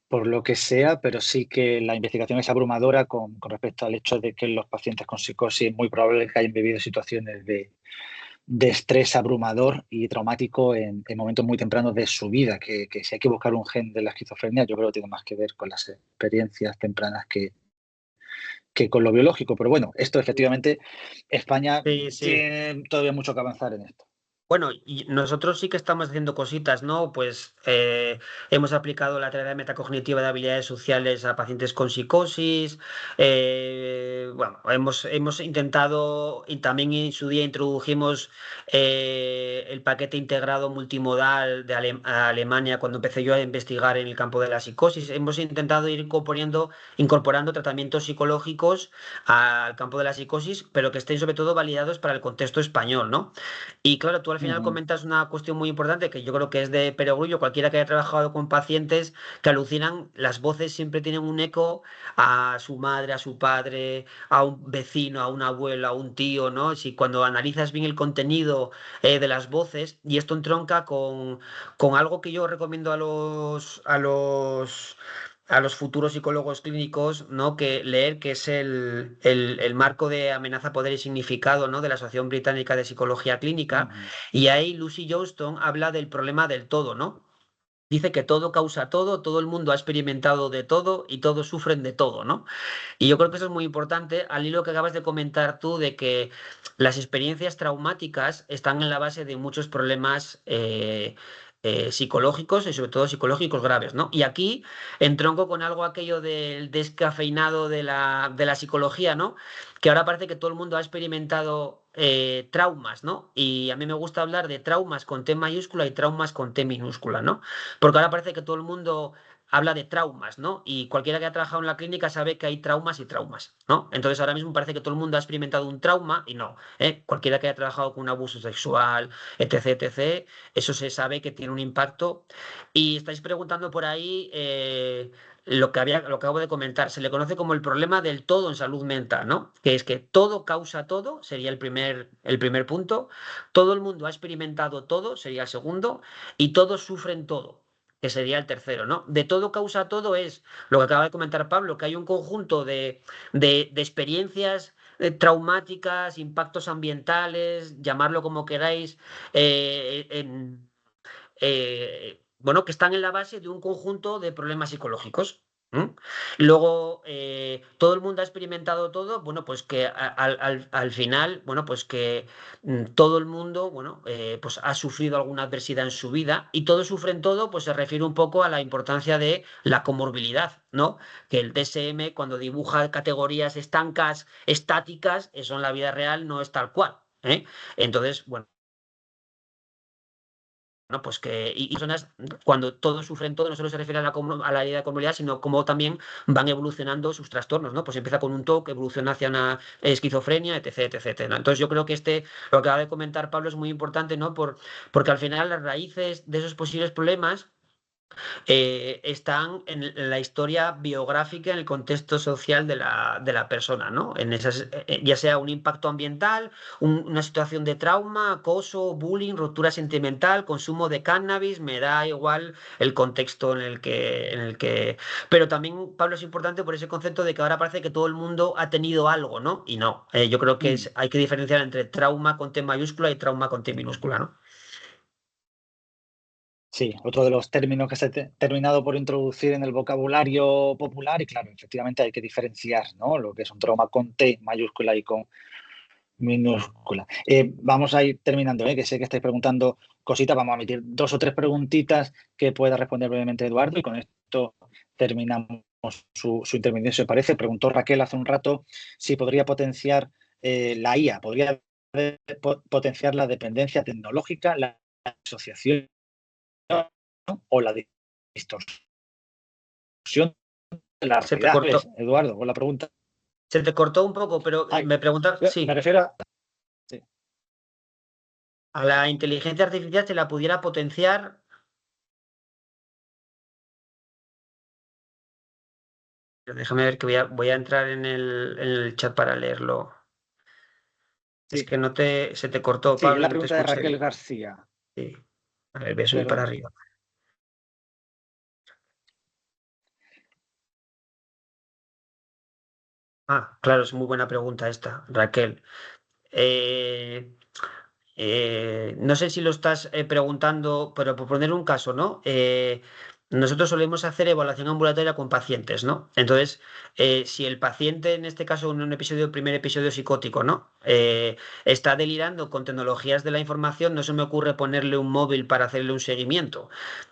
[SPEAKER 1] por lo que sea, pero sí que la investigación es abrumadora con respecto al hecho de que los pacientes con psicosis es muy probable que hayan vivido situaciones de estrés abrumador y traumático en momentos muy tempranos de su vida, que si hay que buscar un gen de la esquizofrenia, yo creo que tiene más que ver con las experiencias tempranas que con lo biológico. Pero bueno, esto efectivamente, España
[SPEAKER 2] Sí, sí.
[SPEAKER 1] tiene todavía mucho que avanzar en esto.
[SPEAKER 2] Bueno, y nosotros sí que estamos haciendo cositas, ¿no? Pues hemos aplicado la terapia metacognitiva de habilidades sociales a pacientes con psicosis. Bueno, hemos intentado, y también en su día introdujimos el paquete integrado multimodal de a Alemania cuando empecé yo a investigar en el campo de la psicosis. Hemos intentado ir incorporando tratamientos psicológicos al campo de la psicosis, pero que estén sobre todo validados para el contexto español, ¿no? Y claro, tú al final
[SPEAKER 1] Ujú,
[SPEAKER 2] comentas una cuestión muy importante que yo creo que es de perogrullo. Cualquiera que haya trabajado con pacientes que alucinan, las voces siempre tienen un eco a su madre, a su padre, a un vecino, a un abuelo, a un tío, ¿no? Si cuando analizas bien el contenido de las voces, y esto entronca con algo que yo recomiendo a los futuros psicólogos clínicos, ¿no? Que leer, que es el marco de amenaza, poder y significado, ¿no? De la Asociación Británica de Psicología Clínica.
[SPEAKER 1] ujú,
[SPEAKER 2] Y ahí Lucy Johnston habla del problema del todo, ¿no? Dice que todo causa todo el mundo ha experimentado de todo y todos sufren de todo, ¿no? Y yo creo que eso es muy importante, al hilo que acabas de comentar tú, de que las experiencias traumáticas están en la base de muchos problemas psicológicos y sobre todo psicológicos graves, ¿no? Y aquí entronco con algo aquello del descafeinado de la psicología, ¿no? Que ahora parece que todo el mundo ha experimentado traumas, ¿no? Y a mí me gusta hablar de traumas con T mayúscula y traumas con T minúscula, ¿no? Porque ahora parece que todo el mundo habla de traumas, ¿no? Y cualquiera que ha trabajado en la clínica sabe que hay traumas y traumas, ¿no? Entonces ahora mismo parece que todo el mundo ha experimentado un trauma y no, ¿eh? Cualquiera que haya trabajado con un abuso sexual, etc., etc., eso se sabe que tiene un impacto. Y estáis preguntando por ahí lo que acabo de comentar, se le conoce como el problema del todo en salud mental, ¿no? Que es que todo causa todo, sería el primer punto, todo el mundo ha experimentado todo, sería el segundo, y todos sufren todo, que sería el tercero, ¿no? De todo causa todo es lo que acaba de comentar Pablo, que hay un conjunto de experiencias traumáticas, impactos ambientales, llamarlo como queráis, bueno, que están en la base de un conjunto de problemas psicológicos. ¿M? Luego, todo el mundo ha experimentado todo, bueno, pues que al final, bueno, pues que todo el mundo, bueno, pues ha sufrido alguna adversidad en su vida y todos sufren todo, pues se refiere un poco a la importancia de la comorbilidad, ¿no? Que el DSM, cuando dibuja categorías estancas, estáticas, eso en la vida real no es tal cual, ¿eh? Entonces, bueno. ¿no? Pues que y personas, cuando todos sufren todo, no solo se refiere a la idea de comunidad, sino cómo también van evolucionando sus trastornos, ¿no? Pues empieza con un TOC, evoluciona hacia una esquizofrenia, etc, etc, ¿no? Entonces yo creo que lo que acaba de comentar Pablo es muy importante, ¿no? Porque al final las raíces de esos posibles problemas están en la historia biográfica, en el contexto social de la persona, ¿no? Ya sea un impacto ambiental, una situación de trauma, acoso, bullying, ruptura sentimental, consumo de cannabis, me da igual el contexto en el que. Pero también, Pablo, es importante por ese concepto de que ahora parece que todo el mundo ha tenido algo, ¿no? Y no, yo creo que hay que diferenciar entre trauma con T mayúscula y trauma con T minúscula, ¿no?
[SPEAKER 1] Sí, otro de los términos que se ha terminado por introducir en el vocabulario popular y claro, efectivamente hay que diferenciar, ¿no? Lo que es un trauma con T mayúscula y con minúscula. Vamos a ir terminando, que sé que estáis preguntando cositas, vamos a emitir 2 o 3 preguntitas que pueda responder brevemente Eduardo y con esto terminamos su intervención, si os parece. Preguntó Raquel hace un rato si podría potenciar la IA, podría potenciar la dependencia tecnológica, la asociación o la distorsión de la
[SPEAKER 2] Se te
[SPEAKER 1] realidad.
[SPEAKER 2] cortó,
[SPEAKER 1] ¿Ves, Eduardo, con la pregunta?
[SPEAKER 2] se te cortó un poco, pero
[SPEAKER 1] Ay,
[SPEAKER 2] me preguntas,
[SPEAKER 1] me
[SPEAKER 2] sí.
[SPEAKER 1] refiero a... Sí,
[SPEAKER 2] A la inteligencia artificial se la pudiera potenciar. Déjame ver que voy a entrar en el chat para leerlo. Es
[SPEAKER 1] sí,
[SPEAKER 2] que se te cortó,
[SPEAKER 1] sí, es
[SPEAKER 2] Pablo, y
[SPEAKER 1] la
[SPEAKER 2] no te
[SPEAKER 1] pregunta de
[SPEAKER 2] escuché
[SPEAKER 1] Raquel
[SPEAKER 2] bien.
[SPEAKER 1] García.
[SPEAKER 2] Sí. A ver, voy a subir para
[SPEAKER 1] Perdón.
[SPEAKER 2] arriba. Ah, claro, es muy buena pregunta esta, Raquel. Eh, no sé si lo estás preguntando, pero por poner un caso, ¿no? Nosotros solemos hacer evaluación ambulatoria con pacientes, ¿no? Entonces, si el paciente, en este caso, en un primer episodio psicótico, ¿no? Está delirando con tecnologías de la información, no se me ocurre ponerle un móvil para hacerle un seguimiento.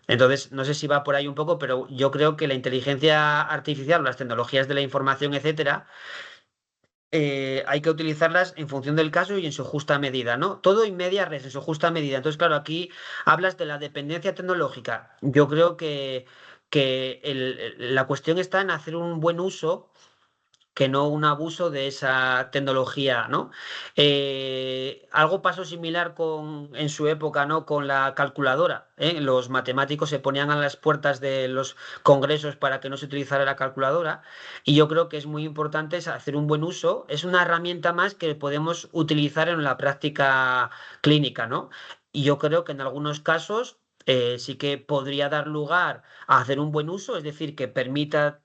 [SPEAKER 2] Entonces, no sé si va por ahí un poco, pero yo creo que la inteligencia artificial, las tecnologías de la información, etcétera, hay que utilizarlas en función del caso y en su justa medida, ¿no? Todo en media res, en su justa medida. Entonces, claro, aquí hablas de la dependencia tecnológica. Yo creo que la cuestión está en hacer un buen uso, que no un abuso de esa tecnología, ¿no? Algo pasó similar en su época, ¿no? Con la calculadora, ¿eh? Los matemáticos se ponían a las puertas de los congresos para que no se utilizara la calculadora y yo creo que es muy importante hacer un buen uso. Es una herramienta más que podemos utilizar en la práctica clínica, ¿no? Y yo creo que en algunos casos sí que podría dar lugar a hacer un buen uso, es decir, que permita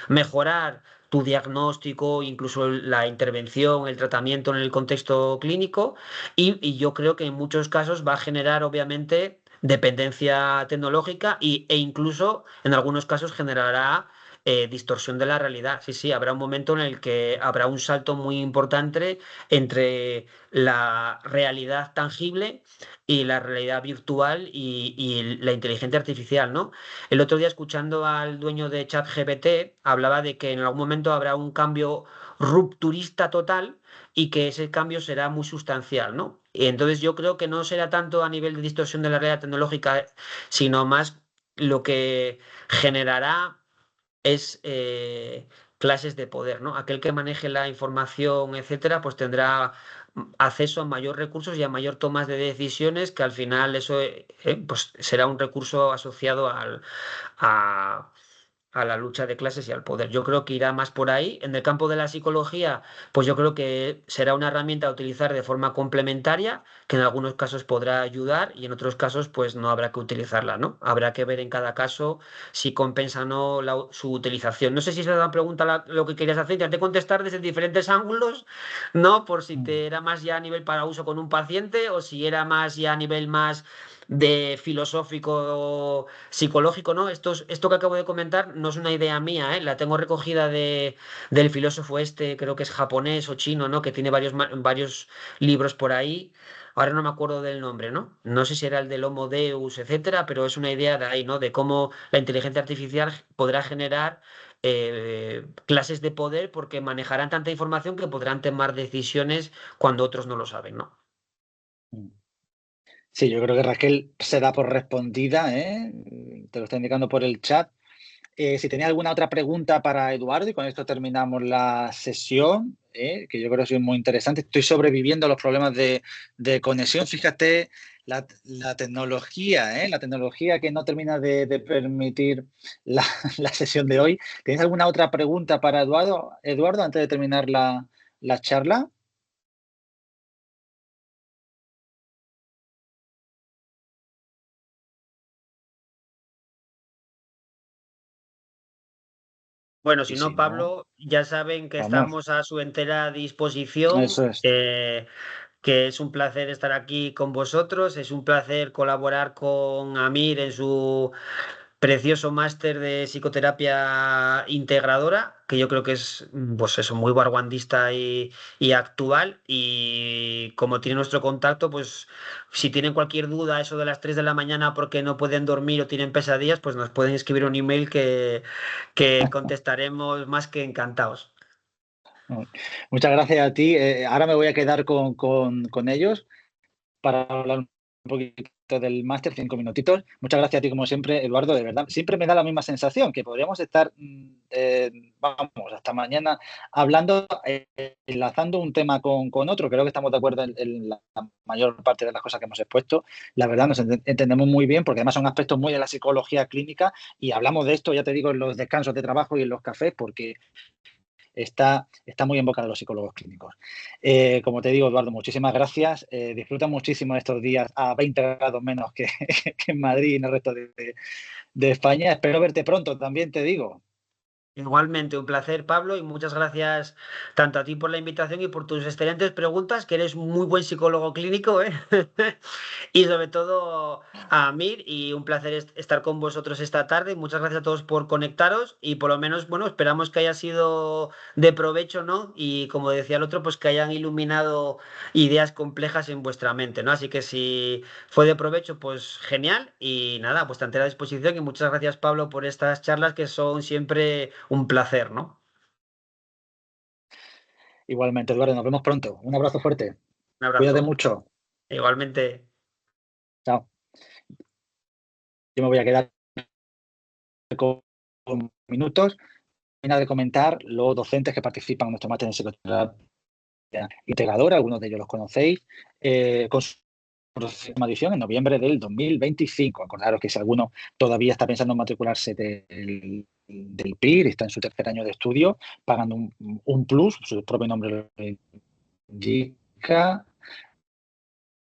[SPEAKER 2] mejorar tu diagnóstico, incluso la intervención, el tratamiento en el contexto clínico y yo creo que en muchos casos va a generar obviamente dependencia tecnológica e incluso en algunos casos generará distorsión de la realidad. Sí, sí, habrá un momento en el que habrá un salto muy importante entre la realidad tangible y la realidad virtual y la inteligencia artificial, ¿no? El otro día, escuchando al dueño de ChatGPT, hablaba de que en algún momento habrá un cambio rupturista total y que ese cambio será muy sustancial, ¿no? Y entonces yo creo que no será tanto a nivel de distorsión de la realidad tecnológica, sino más lo que generará es clases de poder, ¿no? Aquel que maneje la información, etcétera, pues tendrá acceso a mayor recursos y a mayor tomas de decisiones, que al final eso pues será un recurso asociado a, a la lucha de clases y al poder. Yo creo que irá más por ahí. En el campo de la psicología, pues yo creo que será una herramienta a utilizar de forma complementaria, que en algunos casos podrá ayudar y en otros casos pues no habrá que utilizarla, ¿no? Habrá que ver en cada caso si compensa o no su utilización. No sé si esa es la pregunta lo que querías hacer. Intenté contestar desde diferentes ángulos, ¿no? Por si te era más ya a nivel para uso con un paciente o si era más ya a nivel más de filosófico psicológico, ¿no? Esto que acabo de comentar no es una idea mía, ¿eh? La tengo recogida del filósofo este, creo que es japonés o chino, ¿no? Que tiene varios libros por ahí. Ahora no me acuerdo del nombre, ¿no? No sé si era el del Homo Deus, etcétera, pero es una idea de ahí, ¿no? De cómo la inteligencia artificial podrá generar clases de poder porque manejarán tanta información que podrán tomar decisiones cuando otros no lo saben, ¿no?
[SPEAKER 1] Sí, yo creo que Raquel se da por respondida, ¿eh? Te lo está indicando por el chat. Si tenía alguna otra pregunta para Eduardo, y con esto terminamos la sesión, que yo creo que ha sido muy interesante. Estoy sobreviviendo a los problemas de conexión. Fíjate la tecnología, la tecnología que no termina de permitir la, la sesión de hoy. ¿Tienes alguna otra pregunta para Eduardo, antes de terminar la charla?
[SPEAKER 2] Bueno, si
[SPEAKER 1] Y
[SPEAKER 2] no,
[SPEAKER 1] si no,
[SPEAKER 2] Pablo, ya saben que
[SPEAKER 1] vamos,
[SPEAKER 2] estamos a su entera disposición.
[SPEAKER 1] eso es.
[SPEAKER 2] Que es un placer estar aquí con vosotros, es un placer colaborar con Amir en su precioso máster de psicoterapia integradora, que yo creo que es, pues eso, muy vanguardista y actual. Y como tiene nuestro contacto, pues si tienen cualquier duda, eso de las 3 de la mañana porque no pueden dormir o tienen pesadillas, pues nos pueden escribir un email que contestaremos más que encantados.
[SPEAKER 1] Muchas gracias a ti. Ahora me voy a quedar con ellos para hablar un poquito del máster, 5 minutitos. Muchas gracias a ti, como siempre, Eduardo, de verdad. Siempre me da la misma sensación, que podríamos estar, vamos, hasta mañana hablando, enlazando un tema con otro. Creo que estamos de acuerdo en la mayor parte de las cosas que hemos expuesto. La verdad, nos entendemos muy bien, porque además son aspectos muy de la psicología clínica y hablamos de esto, ya te digo, en los descansos de trabajo y en los cafés, porque está muy en boca de los psicólogos clínicos. Como te digo, Eduardo, muchísimas gracias. Disfruta muchísimo estos días a 20 grados menos que, que en Madrid y en el resto de España. Espero verte pronto, también te digo.
[SPEAKER 2] Igualmente, un placer, Pablo, y muchas gracias tanto a ti por la invitación y por tus excelentes preguntas, que eres muy buen psicólogo clínico, ¿eh? Y sobre todo a Amir, y un placer estar con vosotros esta tarde. Muchas gracias a todos por conectaros y por lo menos, bueno, esperamos que haya sido de provecho, ¿no? Y como decía el otro, pues que hayan iluminado ideas complejas en vuestra mente, ¿no? Así que si fue de provecho, pues genial. Y nada, pues te entera a disposición. Y muchas gracias, Pablo, por estas charlas que son siempre un placer, ¿no?
[SPEAKER 1] Igualmente, Eduardo, nos vemos pronto. Un abrazo fuerte.
[SPEAKER 2] Un
[SPEAKER 1] Cuídate
[SPEAKER 2] abrazo.
[SPEAKER 1] mucho.
[SPEAKER 2] Igualmente.
[SPEAKER 1] Chao. Yo me voy a quedar con minutos. Termina de comentar los docentes que participan en nuestro máster en psicoterapia integradora, algunos de ellos los conocéis, con su próxima edición en noviembre del 2025. Acordaros que si alguno todavía está pensando en matricularse del PIR y está en su tercer año de estudio, pagando un plus, su propio nombre lo indica,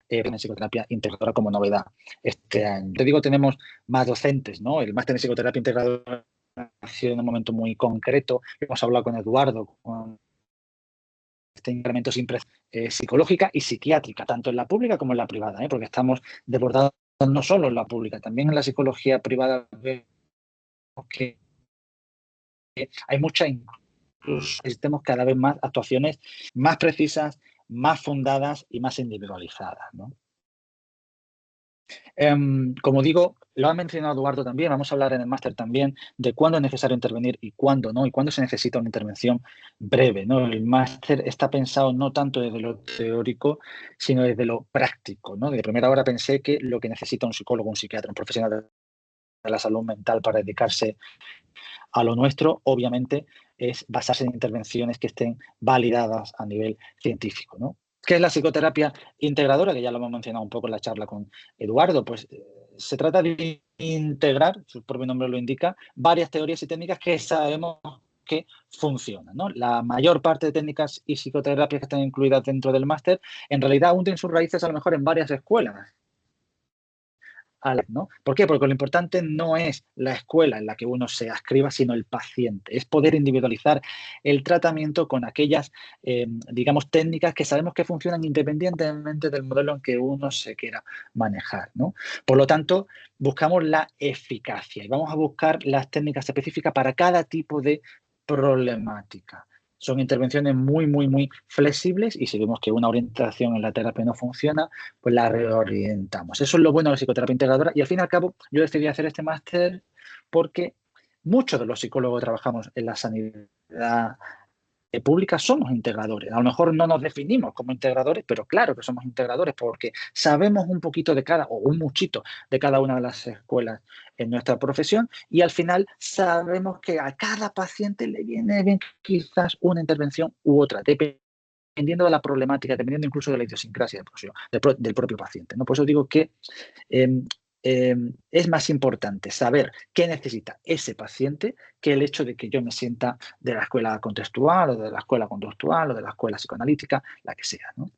[SPEAKER 1] en psicoterapia integradora como novedad este año. Te digo, tenemos más docentes, ¿no? El máster en psicoterapia integradora ha sido en un momento muy concreto. Hemos hablado con Eduardo, con este incremento siempre psicológica y psiquiátrica, tanto en la pública como en la privada, porque estamos desbordados no solo en la pública, también en la psicología privada vemos que hay mucha, incluso necesitamos cada vez más actuaciones más precisas, más fundadas y más individualizadas, ¿no? Como digo, lo ha mencionado Eduardo también, vamos a hablar en el máster también de cuándo es necesario intervenir y cuándo no, y cuándo se necesita una intervención breve, ¿no? El máster está pensado no tanto desde lo teórico, sino desde lo práctico, ¿no? De primera hora pensé que lo que necesita un psicólogo, un psiquiatra, un profesional de la salud mental para dedicarse a lo nuestro, obviamente, es basarse en intervenciones que estén validadas a nivel científico, ¿no? ¿Qué es la psicoterapia integradora? Que ya lo hemos mencionado un poco en la charla con Eduardo. Pues se trata de integrar, su propio nombre lo indica, varias teorías y técnicas que sabemos que funcionan, ¿no? La mayor parte de técnicas y psicoterapias que están incluidas dentro del máster, en realidad hunden sus raíces a lo mejor en varias escuelas, ¿no? ¿Por qué? Porque lo importante no es la escuela en la que uno se adscriba, sino el paciente. Es poder individualizar el tratamiento con aquellas, digamos, técnicas que sabemos que funcionan independientemente del modelo en que uno se quiera manejar, ¿no? Por lo tanto, buscamos la eficacia y vamos a buscar las técnicas específicas para cada tipo de problemática. Son intervenciones muy, muy, muy flexibles y si vemos que una orientación en la terapia no funciona, pues la reorientamos. Eso es lo bueno de la psicoterapia integradora y al fin y al cabo yo decidí hacer este máster porque muchos de los psicólogos que trabajamos en la sanidad públicas somos integradores. A lo mejor no nos definimos como integradores, pero claro que somos integradores porque sabemos un poquito de cada, o un muchito de cada una de las escuelas en nuestra profesión, y al final sabemos que a cada paciente le viene bien quizás una intervención u otra, dependiendo de la problemática, dependiendo incluso de la idiosincrasia del propio paciente, ¿no? Por eso digo que eh, es más importante saber qué necesita ese paciente que el hecho de que yo me sienta de la escuela contextual o de la escuela conductual o de la escuela psicoanalítica, la que sea, ¿no?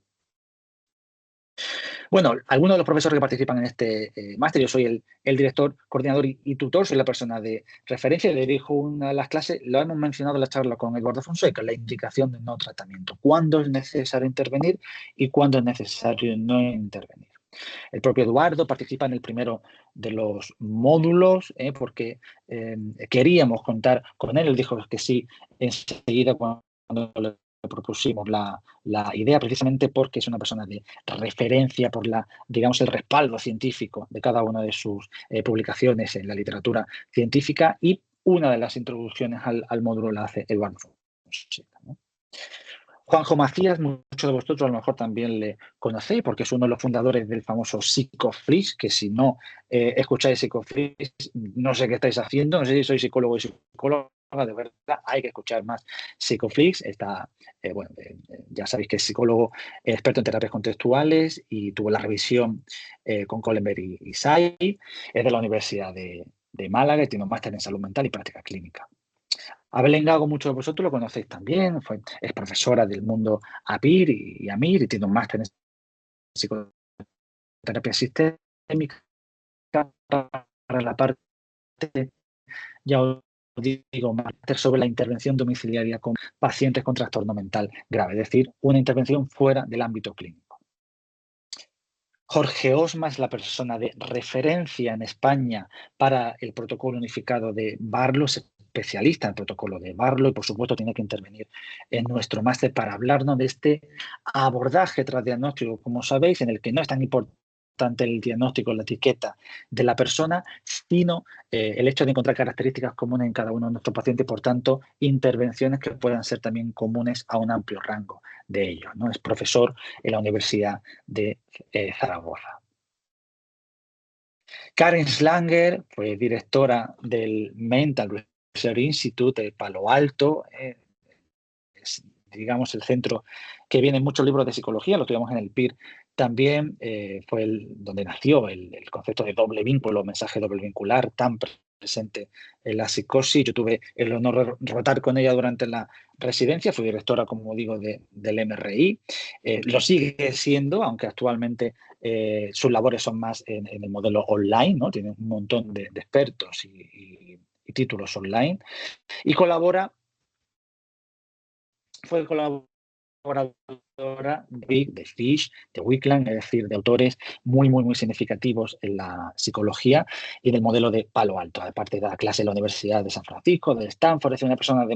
[SPEAKER 1] Bueno, algunos de los profesores que participan en este máster, yo soy el director, coordinador y tutor, soy la persona de referencia, le dirijo una de las clases, lo hemos mencionado en la charla con Eduardo Fonseca, la indicación de no tratamiento, cuándo es necesario intervenir y cuándo es necesario no intervenir. El propio Eduardo participa en el primero de los módulos porque queríamos contar con él. Él dijo que sí enseguida cuando le propusimos la idea, precisamente porque es una persona de referencia por digamos, el respaldo científico de cada una de sus publicaciones en la literatura científica, y una de las introducciones al módulo la hace Eduardo Fonseca, ¿no? Juanjo Macías, muchos de vosotros a lo mejor también le conocéis porque es uno de los fundadores del famoso Psicoflix, que si no escucháis Psicoflix, no sé qué estáis haciendo, no sé si sois psicólogo y psicóloga, de verdad hay que escuchar más Psicoflix. Ya sabéis que es psicólogo experto en terapias contextuales y tuvo la revisión con Kohlenberg y Say, es de la Universidad de Málaga y tiene un máster en salud mental y práctica clínica. Abel Gago, muchos de vosotros lo conocéis también, es profesora del mundo APIR y AMIR y tiene un máster en psicoterapia sistémica. Para la parte, ya os digo, máster sobre la intervención domiciliaria con pacientes con trastorno mental grave, es decir, una intervención fuera del ámbito clínico. Jorge Osma es la persona de referencia en España para el protocolo unificado de Barlow, es especialista en el protocolo de Barlow y, por supuesto, tiene que intervenir en nuestro máster para hablarnos de este abordaje tras diagnóstico, como sabéis, en el que no es tan importante el diagnóstico, la etiqueta de la persona, sino el hecho de encontrar características comunes en cada uno de nuestros pacientes, por tanto, intervenciones que puedan ser también comunes a un amplio rango de ellos, ¿no? Es profesor en la Universidad de Zaragoza. Karen Slanger fue directora del Mental Research Institute de Palo Alto, es, digamos, el centro que viene en muchos libros de psicología, lo tuvimos en el PIR también, fue donde nació el concepto de doble vínculo, mensaje doble vincular, tan presente en la psicosis. Yo tuve el honor de rotar con ella durante la residencia, fui directora, como digo, del MRI, lo sigue siendo, aunque actualmente sus labores son más en el modelo online, ¿no? Tiene un montón de expertos y títulos online, y fue colaboradora de Fish, de Wickland, es decir, de autores muy, muy, muy significativos en la psicología y en el modelo de Palo Alto. Aparte de la clase de la Universidad de San Francisco, de Stanford, es una persona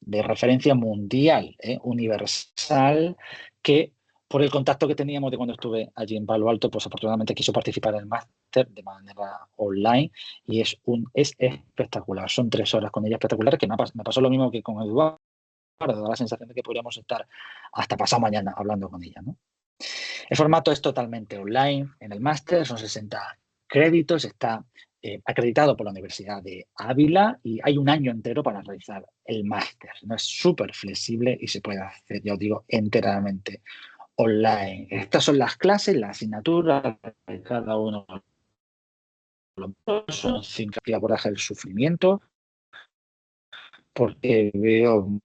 [SPEAKER 1] de referencia mundial, universal, que por el contacto que teníamos de cuando estuve allí en Palo Alto, pues afortunadamente quiso participar en el máster de manera online y es espectacular. Son 3 horas con ella espectaculares, que me pasó lo mismo que con Eduardo, da la sensación de que podríamos estar hasta pasado mañana hablando con ella, ¿no? El formato es totalmente online en el máster, son 60 créditos, está acreditado por la Universidad de Ávila y hay un año entero para realizar el máster, ¿no? Es súper flexible y se puede hacer, ya os digo, enteramente online. Estas son las clases, las asignaturas de cada uno de los son 5 abordaje del sufrimiento, porque veo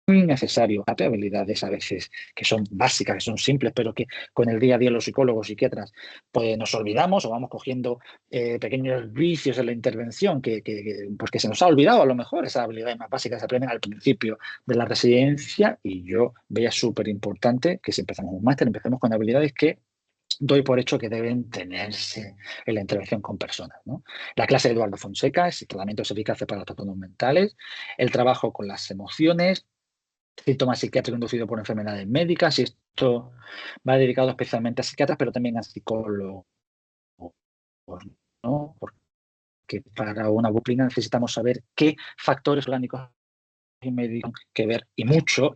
[SPEAKER 1] muy necesario habilidades a veces que son básicas, que son simples, pero que con el día a día los psicólogos, psiquiatras, pues nos olvidamos o vamos cogiendo pequeños vicios en la intervención pues que se nos ha olvidado a lo mejor. Esas habilidades más básicas se aprenden al principio de la residencia y yo veía súper importante que si empezamos un máster, empecemos con habilidades que doy por hecho que deben tenerse en la intervención con personas, ¿no? La clase de Eduardo Fonseca es tratamientos eficaces para los trastornos mentales, el trabajo con las emociones, síntomas psiquiátricos inducidos por enfermedades médicas, y esto va dedicado especialmente a psiquiatras, pero también a psicólogos, ¿no? Porque para una disciplina necesitamos saber qué factores orgánicos y médicos que ver, y mucho,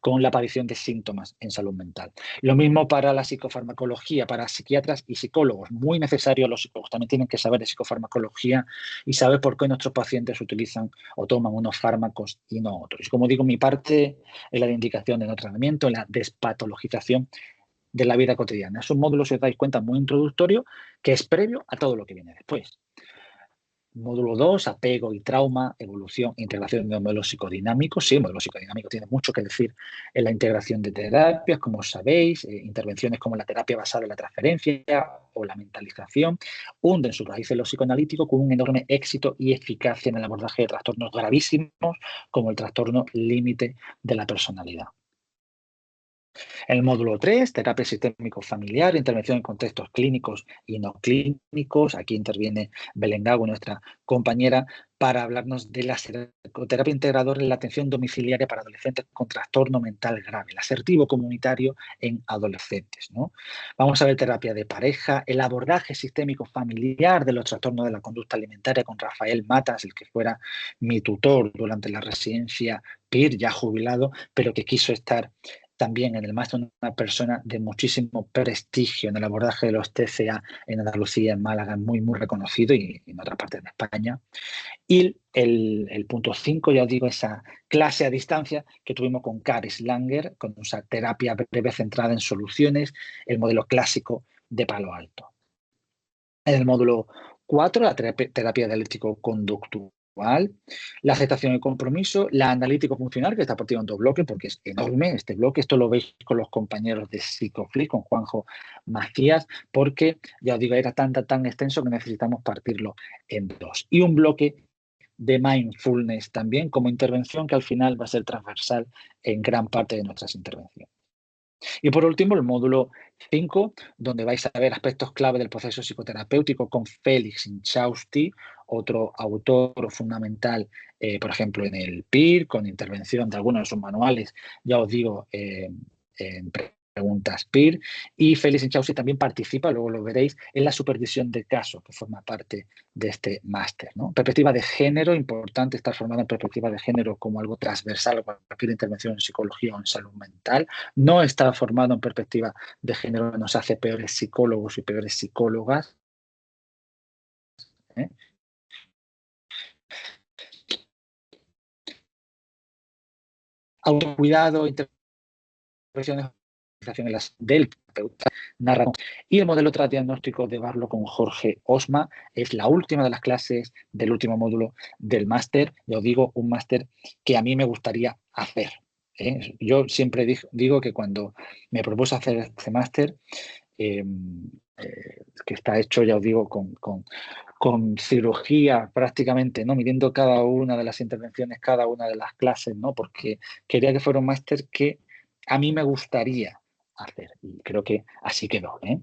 [SPEAKER 1] con la aparición de síntomas en salud mental. Lo mismo para la psicofarmacología, para psiquiatras y psicólogos. Muy necesario, los psicólogos también tienen que saber de psicofarmacología y saber por qué nuestros pacientes utilizan o toman unos fármacos y no otros. Y como digo, mi parte es la de indicación de no tratamiento, la despatologización de la vida cotidiana. Es un módulo, si os dais cuenta, muy introductorio, que es previo a todo lo que viene después. Módulo 2, apego y trauma, evolución, integración de modelos psicodinámicos. Sí, el modelo psicodinámico tiene mucho que decir en la integración de terapias, como sabéis, intervenciones como la terapia basada en la transferencia o la mentalización, hunden su raíz en lo psicoanalítico con un enorme éxito y eficacia en el abordaje de trastornos gravísimos como el trastorno límite de la personalidad. En el módulo 3, terapia sistémico-familiar, intervención en contextos clínicos y no clínicos. Aquí interviene Belén Gago, nuestra compañera, para hablarnos de la psicoterapia integradora en la atención domiciliaria para adolescentes con trastorno mental grave, el asertivo comunitario en adolescentes, ¿no? Vamos a ver terapia de pareja, el abordaje sistémico familiar de los trastornos de la conducta alimentaria con Rafael Matas, el que fuera mi tutor durante la residencia PIR, ya jubilado, pero que quiso estar también en el máster, una persona de muchísimo prestigio en el abordaje de los TCA en Andalucía, en Málaga, muy reconocido, y en otras partes de España. Y el punto 5, ya os digo, esa clase a distancia que tuvimos con Karis Langer, con esa terapia breve centrada en soluciones, el modelo clásico de Palo Alto. En el módulo 4, la terapia dialéctico-conductual, la aceptación y compromiso, la analítico-funcional, que está partido en 2 bloques porque es enorme este bloque. Esto lo veis con los compañeros de Psicoflix, con Juanjo Macías, porque, ya os digo, era tan extenso que necesitamos partirlo en 2. Y un bloque de mindfulness también como intervención que al final va a ser transversal en gran parte de nuestras intervenciones. Y por último, el módulo 5, donde vais a ver aspectos clave del proceso psicoterapéutico con Félix Inchausti, otro autor fundamental, por ejemplo, en el PIR, con intervención de algunos de sus manuales, ya os digo, en preguntas PIR. Y Félix Inchausti también participa, luego lo veréis, en la supervisión de casos, que forma parte de este máster, ¿no? Perspectiva de género, importante estar formado en perspectiva de género como algo transversal a cualquier intervención en psicología o en salud mental. No estar formado en perspectiva de género nos hace peores psicólogos y peores psicólogas, ¿eh? Autocuidado, intervenciones del terapeuta, narra. Y el modelo transdiagnóstico de Barlow con Jorge Osma es la última de las clases del último módulo del máster. Yo digo, un máster que a mí me gustaría hacer, ¿eh? Yo siempre digo que cuando me propuse hacer este máster, que está hecho, ya os digo, con cirugía prácticamente, ¿no? Midiendo cada una de las intervenciones, cada una de las clases, ¿no? Porque quería que fuera un máster que a mí me gustaría hacer, y creo que así quedó, ¿eh?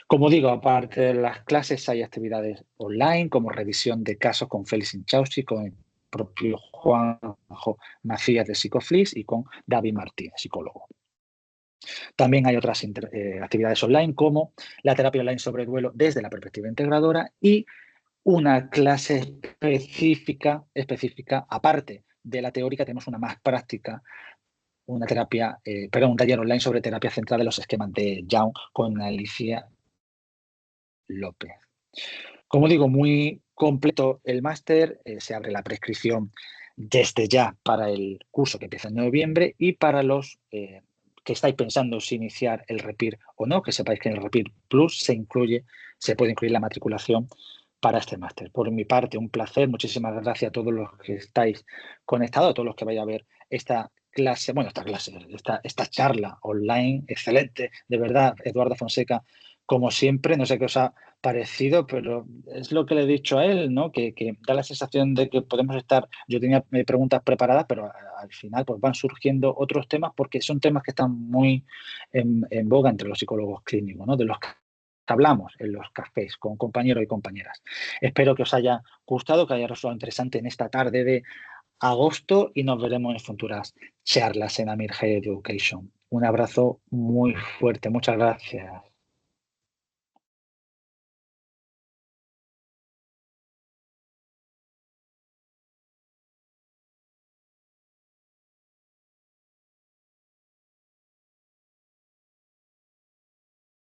[SPEAKER 1] Como digo, aparte de las clases hay actividades online como revisión de casos con Félix Inchausti, con el propio Juanjo Macías de Psicoflix y con David Martínez, psicólogo. También hay otras actividades online como la terapia online sobre duelo desde la perspectiva integradora y una clase específica, aparte de la teórica, tenemos una más práctica, un taller online sobre terapia centrada en los esquemas de Young con Alicia López. Como digo, muy completo el máster, se abre la prescripción desde ya para el curso que empieza en noviembre y para los que estáis pensando si iniciar el REPIR o no, que sepáis que en el REPIR Plus se puede incluir la matriculación para este máster. Por mi parte, un placer. Muchísimas gracias a todos los que estáis conectados, a todos los que vais a ver esta clase, esta charla online, excelente, de verdad, Eduardo Fonseca, como siempre. No sé qué os ha parecido, pero es lo que le he dicho a él, ¿no? Que da la sensación de que podemos estar, yo tenía preguntas preparadas, pero al final pues van surgiendo otros temas porque son temas que están muy en boga entre los psicólogos clínicos, ¿no? De los que hablamos en los cafés con compañeros y compañeras. Espero que os haya gustado, que haya resultado interesante en esta tarde de agosto y nos veremos en futuras charlas en Amir Higher Education. Un abrazo muy fuerte. Muchas gracias.